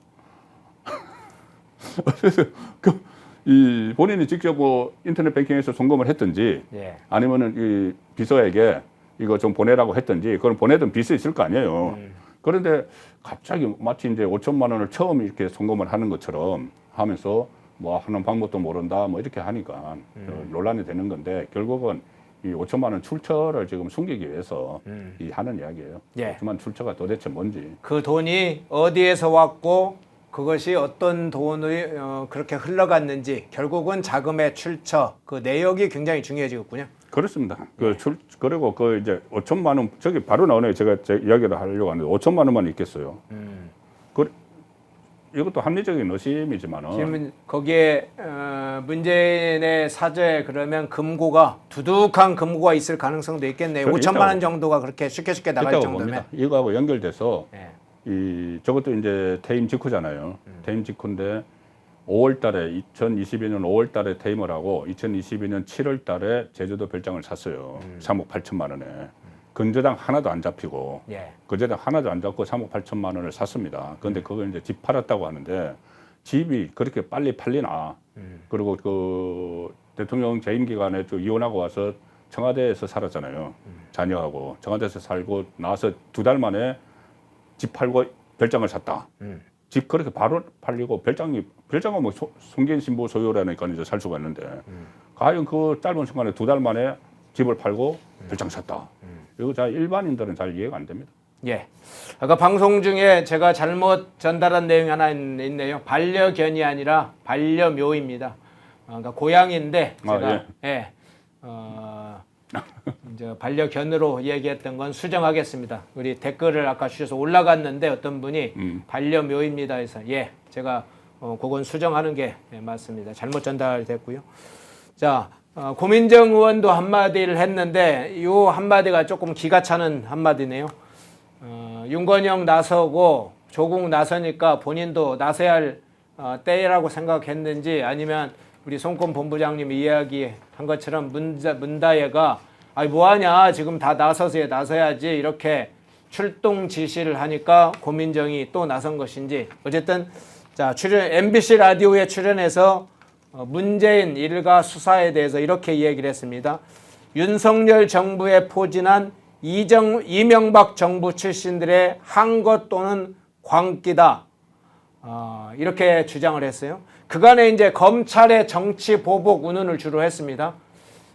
S2: 본인이 직접 인터넷 뱅킹에서 송금을 했든지
S1: 예.
S2: 아니면은 이 비서에게 이거 좀 보내라고 했든지 그건 보내던 비서 있을 거 아니에요. 그런데 갑자기 마치 이제 5천만 원을 처음 이렇게 송금을 하는 것처럼 하면서 뭐 하는 방법도 모른다 뭐 이렇게 하니까 논란이 되는 건데 결국은 이 5천만 원 출처를 지금 숨기기 위해서 이 하는 이야기예요.
S1: 예.
S2: 5천만 원 출처가 도대체 뭔지.
S1: 그 돈이 어디에서 왔고 그것이 어떤 돈이 그렇게 흘러갔는지 결국은 자금의 출처 그 내역이 굉장히 중요해지겠군요.
S2: 그렇습니다. 그리고 그 이제 5천만 원 저기 바로 나오네요. 제가 제 이야기를 하려고 하는데 5천만 원만 있겠어요. 이것도 합리적인 의심이지만은
S1: 지금 거기에 문재인의 사저에 그러면 금고가 두둑한 금고가 있을 가능성도 있겠네요. 5천만 원 정도가 그렇게 쉽게 나갈 정도면.
S2: 봅니다. 이거하고 연결돼서
S1: 예.
S2: 저것도 이제 퇴임 직후잖아요. 퇴임 직후인데 5월달에 2022년 5월달에 퇴임을 하고 2022년 7월달에 제주도 별장을 샀어요. 3억 8천만 원에. 근저당 하나도 안 잡히고
S1: 예.
S2: 근저당 하나도 안 잡고 3억 8천만 원을 샀습니다. 그런데 그걸 이제 집 팔았다고 하는데 집이 그렇게 빨리 팔리나? 그리고 그 대통령 재임 기간에 또 이혼하고 와서 청와대에서 살았잖아요. 자녀하고 청와대에서 살고 나서 2달 만에 집 팔고 별장을 샀다. 집 그렇게 바로 팔리고 별장은 뭐 송기인 신부 소유라니까 이제 살 수가 있는데 과연 그 짧은 시간에 2달 만에 집을 팔고 별장 샀다. 이거 잘 일반인들은 잘 이해가 안 됩니다.
S1: 예. 아까 방송 중에 제가 잘못 전달한 내용이 하나 있네요. 반려견이 아니라 반려묘입니다. 그러니까 고양이인데 제가 예. 이제 반려견으로 얘기했던 건 수정하겠습니다. 우리 댓글을 아까 주셔서 올라갔는데 어떤 분이 반려묘입니다 해서 예. 제가 그건 수정하는 게 맞습니다. 잘못 전달됐고요. 자, 고민정 의원도 한마디를 했는데 이 한마디가 조금 기가 차는 한마디네요. 윤건영 나서고 조국 나서니까 본인도 나서야 할 때라고 생각했는지 아니면 우리 송권 본부장님이 이야기한 것처럼 문다혜가 아니 뭐하냐 지금 다 나서야지 이렇게 출동 지시를 하니까 고민정이 또 나선 것인지 어쨌든 자 MBC 라디오에 출연해서 문재인 일가 수사에 대해서 이렇게 이야기를 했습니다. 윤석열 정부에 포진한 이명박 정부 출신들의 한것 또는 광기다. 이렇게 주장을 했어요. 그간에 이제 검찰의 정치 보복 운운을 주로 했습니다.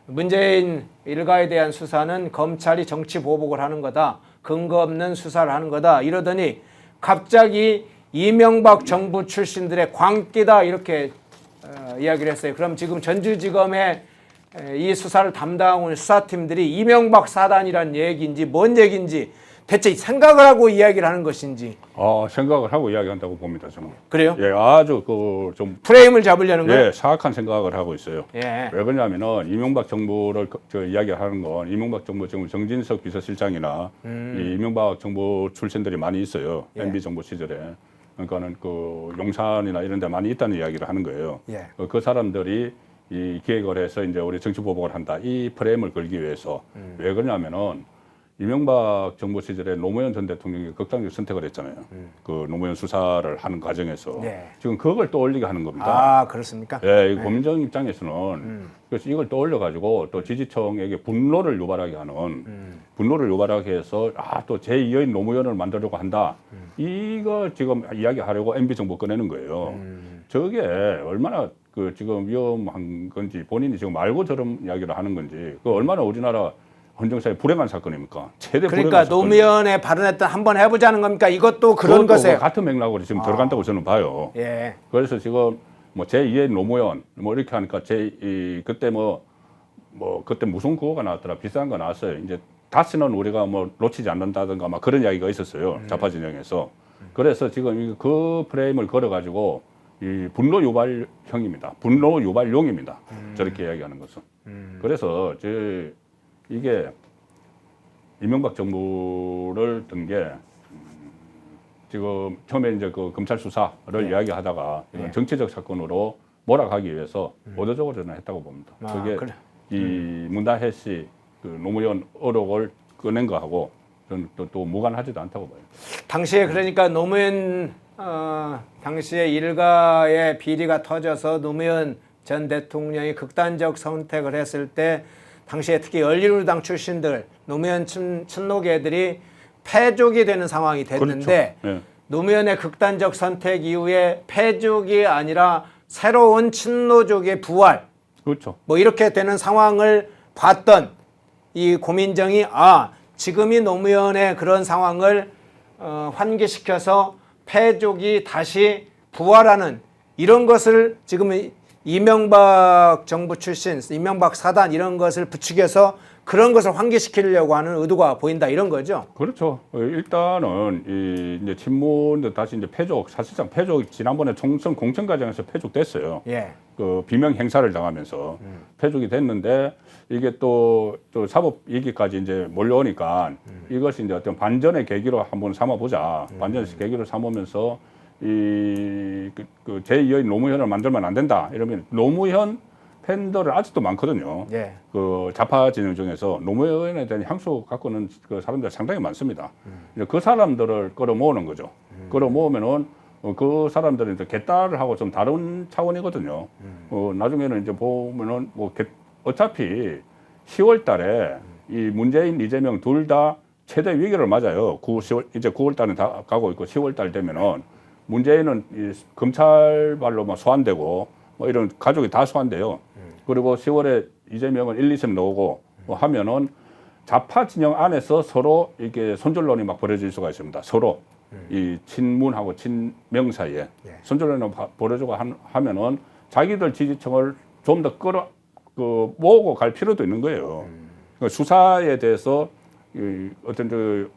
S1: 문재인 일가에 대한 수사는 검찰이 정치 보복을 하는 거다. 근거 없는 수사를 하는 거다. 이러더니 갑자기 이명박 정부 출신들의 광기다 이렇게 이야기를 했어요. 그럼 지금 전주지검의 이 수사를 담당하는 수사팀들이 이명박 사단이란 얘기인지 뭔 얘기인지 대체 생각을 하고 이야기를 하는 것인지.
S2: 생각을 하고 이야기한다고 봅니다, 저는.
S1: 그래요?
S2: 예, 아주 좀
S1: 프레임을 잡으려는 거예요?
S2: 예, 사악한 생각을 하고 있어요.
S1: 예.
S2: 왜 그러냐면은 이명박 정부를 이야기하는 건 이명박 정부 지금 정진석 비서실장이나 이 이명박 정부 출신들이 많이 있어요.
S1: 예.
S2: MB 정부 시절에. 그러니까는 그 용산이나 이런 데 많이 있다는 이야기를 하는 거예요.
S1: 예.
S2: 그 사람들이 이 기획을 해서 이제 우리 정치 보복을 한다. 이 프레임을 걸기 위해서. 왜 그러냐면은 이명박 정부 시절에 노무현 전 대통령이 극단적 선택을 했잖아요. 그 노무현 수사를 하는 과정에서
S1: 네.
S2: 지금 그걸 떠올리게 하는 겁니다.
S1: 아, 그렇습니까?
S2: 예, 이 고민정 입장에서는 그래서 이걸 떠올려 가지고 또 지지층에게 분노를 유발하게 하는 분노를 유발하게 해서 또 제2의 노무현을 만들려고 한다. 이거 지금 이야기하려고 MB 정부 꺼내는 거예요. 저게 얼마나 그 지금 위험한 건지 본인이 지금 알고 저런 이야기를 하는 건지 그 얼마나 우리나라 헌정사의 불행한 사건입니까? 최대
S1: 그러니까
S2: 불행한 사건.
S1: 노무현에 발언했던 한번 해보자는 겁니까? 이것도 그런
S2: 그것도
S1: 것에.
S2: 같은 맥락으로 지금 들어간다고 저는 봐요.
S1: 예.
S2: 그래서 지금 뭐 제2의 노무현 뭐 이렇게 하니까 그때 그때 무슨 구호가 나왔더라 비싼 거 나왔어요. 이제 다시는 우리가 뭐 놓치지 않는다든가 막 그런 이야기가 있었어요. 좌파 진영에서. 그래서 지금 그 프레임을 걸어가지고 이 분노 유발형입니다. 분노 유발용입니다. 저렇게 이야기하는 것은. 그래서 이게 이명박 정부를 든 게 지금 처음에 이제 그 검찰 수사를 이야기하다가 이건 정치적 사건으로 몰아가기 위해서 의도적으로 저는 했다고 봅니다. 그게
S1: 그래.
S2: 이 문다혜 씨 그 노무현 의혹을 꺼낸 거하고 저는 또 무관하지도 않다고 봐요.
S1: 당시에 그러니까 노무현 당시에 일가의 비리가 터져서 노무현 전 대통령이 극단적 선택을 했을 때 당시에 특히 열린우리당 출신들 노무현 친노계들이 패족이 되는 상황이 됐는데
S2: 그렇죠. 네.
S1: 노무현의 극단적 선택 이후에 패족이 아니라 새로운 친노족의 부활
S2: 그렇죠.
S1: 뭐 이렇게 되는 상황을 봤던 이 고민정이 지금이 노무현의 그런 상황을 환기시켜서 패족이 다시 부활하는 이런 것을 지금 이명박 정부 출신, 이명박 사단 이런 것을 부추겨서 그런 것을 환기시키려고 하는 의도가 보인다 이런 거죠.
S2: 그렇죠. 일단은 이제 친문도 다시 이제 패족 사실상 패족 지난번에 총선 공천 과정에서 패족됐어요.
S1: 예.
S2: 그 비명 행사를 당하면서 패족이 됐는데 이게 또 사법 얘기까지 이제 몰려오니까 이것이 이제 어떤 반전의 계기로 한번 삼아보자. 반전의 계기로 삼으면서 그 제2의 노무현을 만들면 안 된다. 이러면 노무현 팬들은 아직도 많거든요.
S1: 예.
S2: 그 좌파 진영 중에서 노무현에 대한 향수 갖고는 그 사람들 상당히 많습니다. 이제 그 사람들을 끌어모으는 거죠. 끌어모으면은 그 사람들은 이제 개딸을 하고 좀 다른 차원이거든요. 나중에는 이제 보면은 어차피 10월 달에 이 문재인, 이재명 둘 다 최대 위기를 맞아요. 이제 9월 달은 다 가고 있고 10월 달 되면은 문재인은 이 검찰발로 뭐 소환되고 뭐 이런 가족이 다 소환돼요. 그리고 10월에 이재명은 1, 2선 나오고 뭐 하면은 좌파 진영 안에서 서로 이게 손절론이 막 벌어질 수가 있습니다. 서로 이 친문하고 친명 사이에 손절론이 벌어지고 하면은 자기들 지지층을 좀 더 모으고 갈 필요도 있는 거예요. 그러니까 수사에 대해서 어떤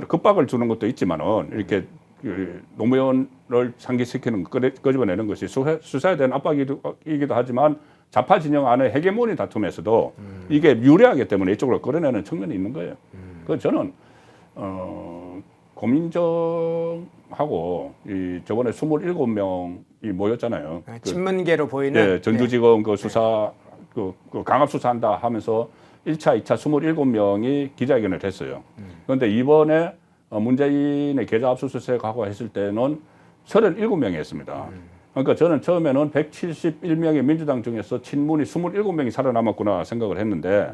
S2: 급박을 주는 것도 있지만은 이렇게 노무현을 상기시키는 끄집어내는 것이 수사에 대한 압박이기도 하지만 좌파 진영 안의 헤게모니 다툼에서도 이게 유리하기 때문에 이쪽으로 끌어내는 측면이 있는 거예요. 그래서 저는 고민정하고 저번에 27명이 모였잖아요.
S1: 친문계로 보이는
S2: 예, 전주지검 그 수사 그 강압 수사한다 하면서 1차, 2차 27명이 기자회견을 했어요. 그런데 이번에 문재인의 계좌 압수수색하고 했을 때는 37명이 했습니다. 그러니까 저는 처음에는 171명의 민주당 중에서 친문이 27명이 살아남았구나 생각을 했는데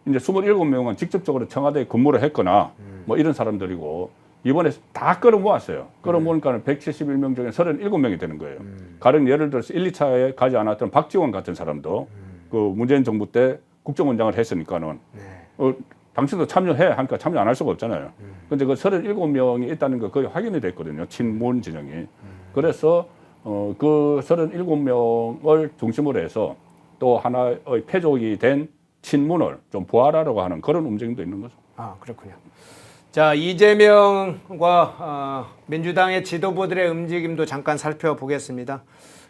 S2: 이제 27명은 직접적으로 청와대에 근무를 했거나 뭐 이런 사람들이고 이번에 다 끌어모았어요. 끌어모으니까 171명 중에 37명이 되는 거예요. 가령 예를 들어서 1, 2차에 가지 않았던 박지원 같은 사람도 그 문재인 정부 때 국정원장을 했으니까는
S1: 네.
S2: 당신도 참여해 하니까 참여 안 할 수가 없잖아요. 근데 그 37명이 있다는 거 거의 확인이 됐거든요. 친문 진영이. 그래서 그 37명을 중심으로 해서 또 하나의 패족이 된 친문을 좀 부활하려고 하는 그런 움직임도 있는 거죠.
S1: 아, 그렇군요. 자, 이재명과 민주당의 지도부들의 움직임도 잠깐 살펴보겠습니다.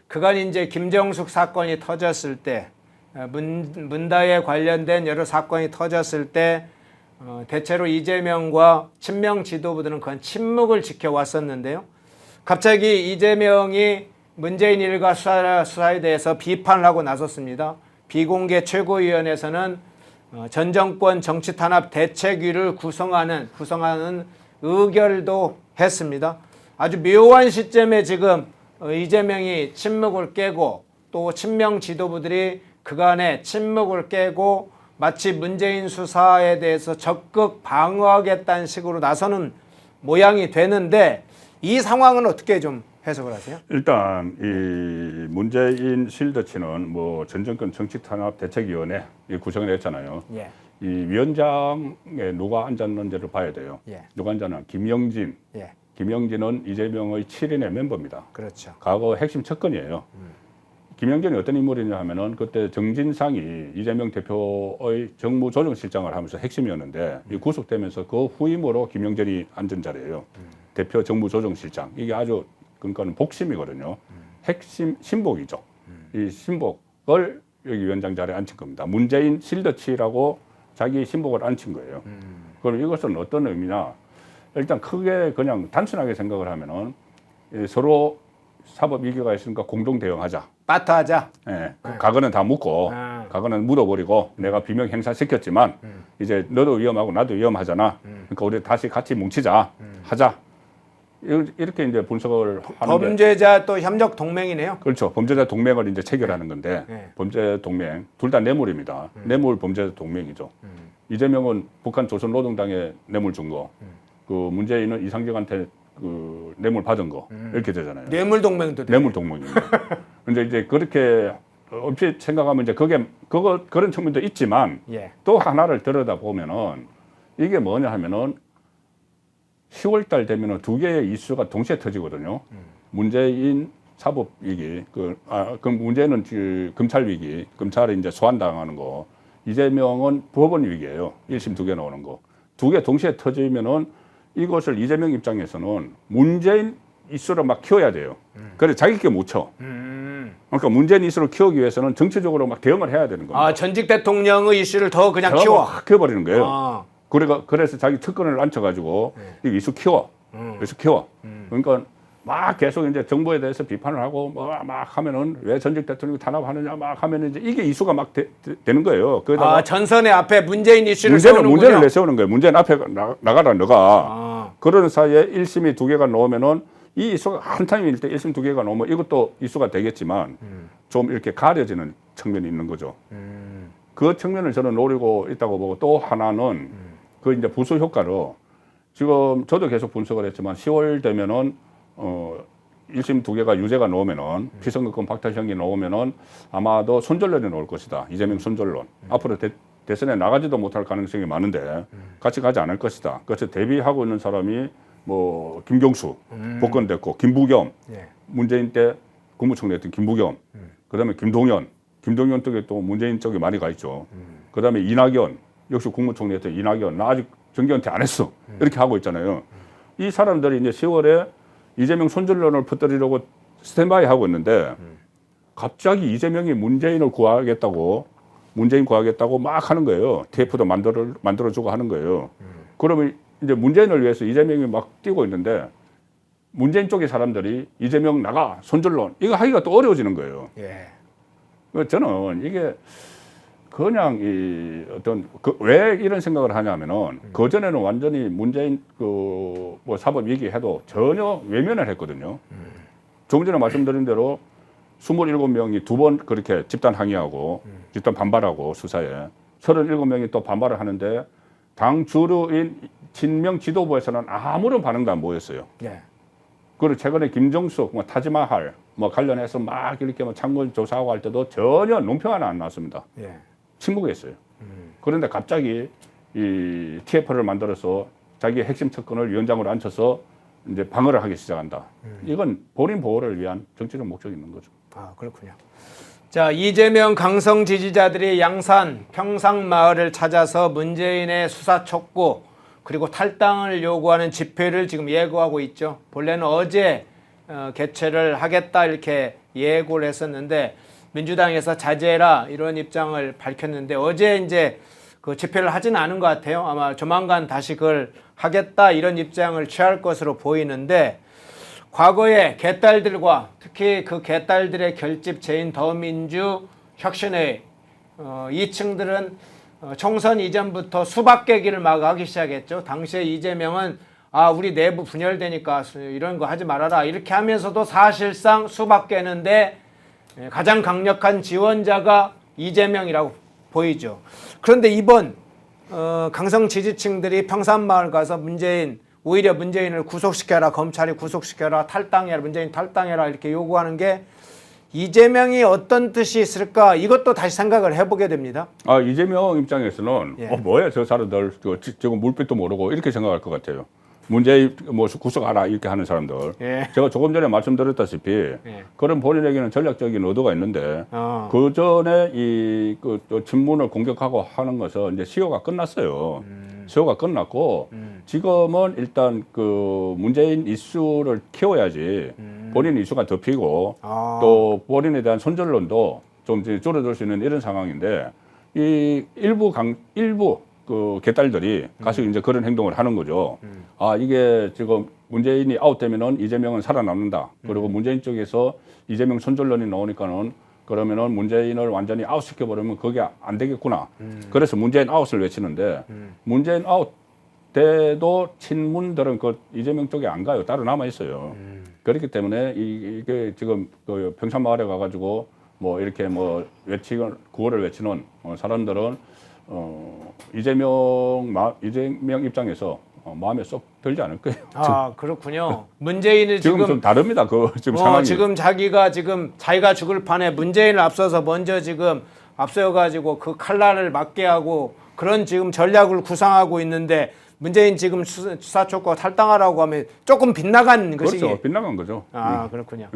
S1: 그간 이제 김정숙 사건이 터졌을 때, 문다에 관련된 여러 사건이 터졌을 때 대체로 이재명과 친명 지도부들은 그건 침묵을 지켜왔었는데요. 갑자기 이재명이 문재인 일가 수사에 대해서 비판을 하고 나섰습니다. 비공개 최고위원회에서는 전 정권 정치탄압 대책위를 구성하는 의결도 했습니다. 아주 묘한 시점에 지금 이재명이 침묵을 깨고 또 친명 지도부들이 그간의 침묵을 깨고 마치 문재인 수사에 대해서 적극 방어하겠다는 식으로 나서는 모양이 되는데 이 상황은 어떻게 좀 해석을 하세요?
S2: 일단 이 문재인 실드치는 뭐 전 정권 정치탄압 대책위원회 구성을 했잖아요.
S1: 예.
S2: 이 위원장에 누가 앉았는지를 봐야 돼요.
S1: 예.
S2: 누가 앉았나? 김영진.
S1: 예.
S2: 김영진은 이재명의 7인의 멤버입니다.
S1: 그렇죠.
S2: 과거 핵심 측근이에요. 김영진이 어떤 인물이냐 하면은 그때 정진상이 이재명 대표의 정무조정실장을 하면서 핵심이었는데 이 구속되면서 그 후임으로 김영진이 앉은 자리예요. 대표 정무조정실장. 이게 아주 그러니까는 복심이거든요. 핵심 신복이죠. 이 신복을 여기 위원장 자리에 앉힌 겁니다. 문재인 실드치라고 자기 신복을 앉힌 거예요. 그럼 이것은 어떤 의미냐? 일단 크게 그냥 단순하게 생각을 하면은 서로 사법 위기가 있으니까 공동 대응하자.
S1: 빠트하자.
S2: 예, 과거는 다 묻고, 과거는 묻어버리고, 내가 비명 행사시켰지만, 이제 너도 위험하고 나도 위험하잖아. 그러니까 우리 다시 같이 뭉치자, 하자. 이렇게 이제 분석을 하는
S1: 범죄자 또 협력 동맹이네요.
S2: 그렇죠. 범죄자 동맹을 이제 체결하는 건데,
S1: 네.
S2: 범죄 동맹, 둘 다 뇌물입니다. 뇌물 범죄자 동맹이죠. 이재명은 북한 조선노동당에 뇌물 준 거, 그 문재인은 이상적한테 그 뇌물 받은 거 이렇게 되잖아요.
S1: 뇌물 동맹도 돼요.
S2: 뇌물 동맹입니다. 근데 이제 그렇게 얼핏 생각하면 이제 그런 측면도 있지만
S1: 예.
S2: 또 하나를 들여다 보면은 이게 뭐냐 하면은 10월달 되면은 두 개의 이슈가 동시에 터지거든요. 문재인 사법 위기, 그 문재인은 검찰 위기, 검찰이 이제 소환당하는 거, 이재명은 법원 위기예요. 1심 두 개 나오는 거. 두 개 동시에 터지면은 이것을 이재명 입장에서는 문재인 이슈를 막 키워야 돼요. 그래 자기께 못 쳐. 그러니까 문재인 이슈를 키우기 위해서는 정치적으로 막 대응을 해야 되는 겁니다.
S1: 아, 전직 대통령의 이슈를 더 그냥 키워.
S2: 확 키워버리는 거예요.
S1: 아.
S2: 그래서 자기 특권을 앉혀가지고 이 이슈 키워. 이슈 키워. 그러니까 막 계속 이제 정부에 대해서 비판을 하고 막 하면은 왜 전직 대통령이 탄압하느냐 막 하면은 이제 이게 이슈가 막 되는 거예요.
S1: 아, 전선의 앞에 문재인 이슈를 세우는군요.
S2: 문제를 내세우는 거예요. 문재인 앞에 나가라 너가.
S1: 아.
S2: 그러는 사이에 1심이 두 개가 나오면은 이 이슈가 한 타임일 때 1심 두 개가 나오면 이것도 이슈가 되겠지만 좀 이렇게 가려지는 측면이 있는 거죠. 그 측면을 저는 노리고 있다고 보고 또 하나는 그 이제 부수 효과로 지금 저도 계속 분석을 했지만 10월 되면은 1심 두 개가 유죄가 나오면은 피선거권 박탈형이 나오면은 아마도 손절론이 나올 것이다. 이재명 손절론. 앞으로 대선에 나가지도 못할 가능성이 많은데 같이 가지 않을 것이다. 그래서 대비하고 있는 사람이 뭐 김경수 복권됐고 김부겸
S1: 예.
S2: 문재인 때 국무총리였던 김부겸 그다음에 김동연 쪽에 또 문재인 쪽에 많이 가 있죠. 그다음에 이낙연 역시 국무총리였던 이낙연 나 아직 정계은퇴 안 했어 이렇게 하고 있잖아요. 이 사람들이 이제 10월에 이재명 손절론을 퍼뜨리려고 스탠바이 하고 있는데 갑자기 이재명이 문재인 구하겠다고 막 하는 거예요. TF도 만들어주고 하는 거예요. 그러면 이제 문재인을 위해서 이재명이 막 뛰고 있는데 문재인 쪽의 사람들이 이재명 나가 손절론 이거 하기가 또 어려워지는 거예요.
S1: 예.
S2: 저는 이게 그냥 왜 이런 생각을 하냐면은 그 전에는 완전히 문재인 뭐 사법 얘기해도 전혀 외면을 했거든요. 조금 전에 말씀드린 대로 27명이 두 번 그렇게 집단 항의하고 집단 반발하고 수사에 37명이 또 반발을 하는데 당 주류인 친명 지도부에서는 아무런 반응도 안 보였어요.
S1: 예.
S2: 그리고 최근에 김정숙, 타지마할 관련해서 막 이렇게 창문 조사하고 할 때도 전혀 논평 하나 안 나왔습니다.
S1: 예.
S2: 침묵했어요. 그런데 갑자기 이 TF를 만들어서 자기의 핵심 측근을 위원장으로 앉혀서 이제 방어를 하기 시작한다. 이건 본인 보호를 위한 정치적 목적이 있는 거죠.
S1: 아, 그렇군요. 자, 이재명 강성 지지자들이 양산 평상마을을 찾아서 문재인의 수사 촉구 그리고 탈당을 요구하는 집회를 지금 예고하고 있죠. 본래는 어제 개최를 하겠다 이렇게 예고를 했었는데 민주당에서 자제해라 이런 입장을 밝혔는데 어제 이제 그 집회를 하지는 않은 것 같아요. 아마 조만간 다시 그걸 하겠다 이런 입장을 취할 것으로 보이는데 과거에 개딸들과 특히 그 개딸들의 결집체인 더민주 혁신회 이 층들은 총선 이전부터 수박계 길을 막 하기 시작했죠. 당시에 이재명은 우리 내부 분열되니까 이런 거 하지 말아라 이렇게 하면서도 사실상 수박계는데 가장 강력한 지원자가 이재명이라고 보이죠. 그런데 이번 강성 지지층들이 평산마을 가서 오히려 문재인을 구속시켜라, 검찰이 구속시켜라, 탈당해라, 문재인 탈당해라 이렇게 요구하는 게 이재명이 어떤 뜻이 있을까 이것도 다시 생각을 해보게 됩니다.
S2: 이재명 입장에서는
S1: 예.
S2: 뭐야 저 사람들 지금 물빛도 모르고 이렇게 생각할 것 같아요. 문재인 뭐 구속하라 이렇게 하는 사람들.
S1: 예.
S2: 제가 조금 전에 말씀드렸다시피 그런 본인에게는 전략적인 의도가 있는데 그 전에 그 친문을 공격하고 하는 것은 이제 시효가 끝났어요. 시효가 끝났고 지금은 일단 그 문재인 이슈를 키워야지 본인 이슈가 덮이고 또 본인에 대한 손절론도 좀 이제 줄어들 수 있는 이런 상황인데 이 일부 그 개딸들이 가서 이제 그런 행동을 하는 거죠. 이게 지금 문재인이 아웃되면은 이재명은 살아남는다. 그리고 문재인 쪽에서 이재명 손절론이 나오니까는 그러면은 문재인을 완전히 아웃시켜버리면 그게 안 되겠구나. 그래서 문재인 아웃을 외치는데 문재인 아웃 돼도 친문들은 그 이재명 쪽에 안 가요. 따로 남아 있어요. 그렇기 때문에 이게 지금 그 평산마을에 가가지고 뭐 이렇게 뭐 구호를 외치는 사람들은 이재명 입장에서 마음에 쏙 들지 않을 거예요.
S1: 그렇군요. 문재인을
S2: 지금 좀 다릅니다. 지금 상황이.
S1: 지금 자기가 죽을 판에 문재인을 앞서서 먼저 지금 앞서가지고 그 칼날을 맞게 하고 그런 지금 전략을 구상하고 있는데 문재인 지금 수사 촉구 탈당하라고 하면 조금 빗나간 것이기.
S2: 그렇죠. 빗나간 거죠.
S1: 그렇군요.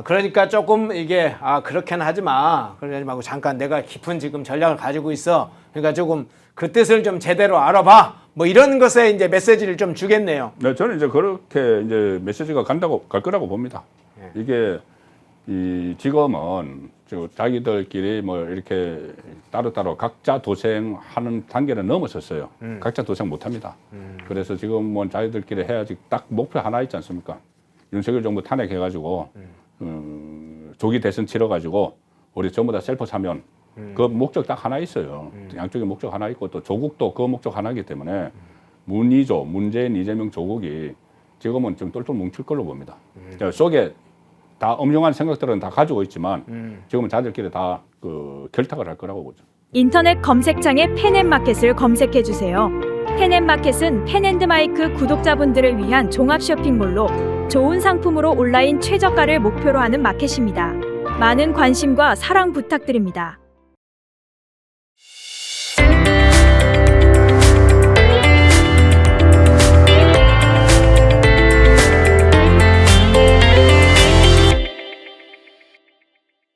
S1: 그러니까 조금 이게 그렇게는 하지 마. 그러지 말고 잠깐 내가 깊은 지금 전략을 가지고 있어. 그러니까 조금 그 뜻을 좀 제대로 알아봐. 뭐 이런 것에 이제 메시지를 좀 주겠네요.
S2: 네, 저는 이제 그렇게 이제 메시지가 갈 거라고 봅니다. 이게 지금은 자기들끼리 뭐 이렇게 따로따로 각자 도생하는 단계는 넘어섰어요. 각자 도생 못 합니다. 그래서 지금 뭐 자기들끼리 해야지 딱 목표 하나 있지 않습니까? 윤석열 정부 탄핵해가지고 조기 대선 치러가지고 우리 전부 다 셀프 사면 그 목적 딱 하나 있어요. 양쪽에 목적 하나 있고 또 조국도 그 목적 하나이기 때문에 문재인, 이재명 조국이 지금은 좀 똘똘 뭉칠 걸로 봅니다. 속에 다 엄중한 생각들은 다 가지고 있지만 지금은 자들끼리 다 그 결탁을 할 거라고 보죠.
S3: 인터넷 검색창에 펜앤마켓을 검색해 주세요. 펜앤마켓은 펜앤드마이크 구독자분들을 위한 종합 쇼핑몰로 좋은 상품으로 온라인 최저가를 목표로 하는 마켓입니다. 많은 관심과 사랑 부탁드립니다.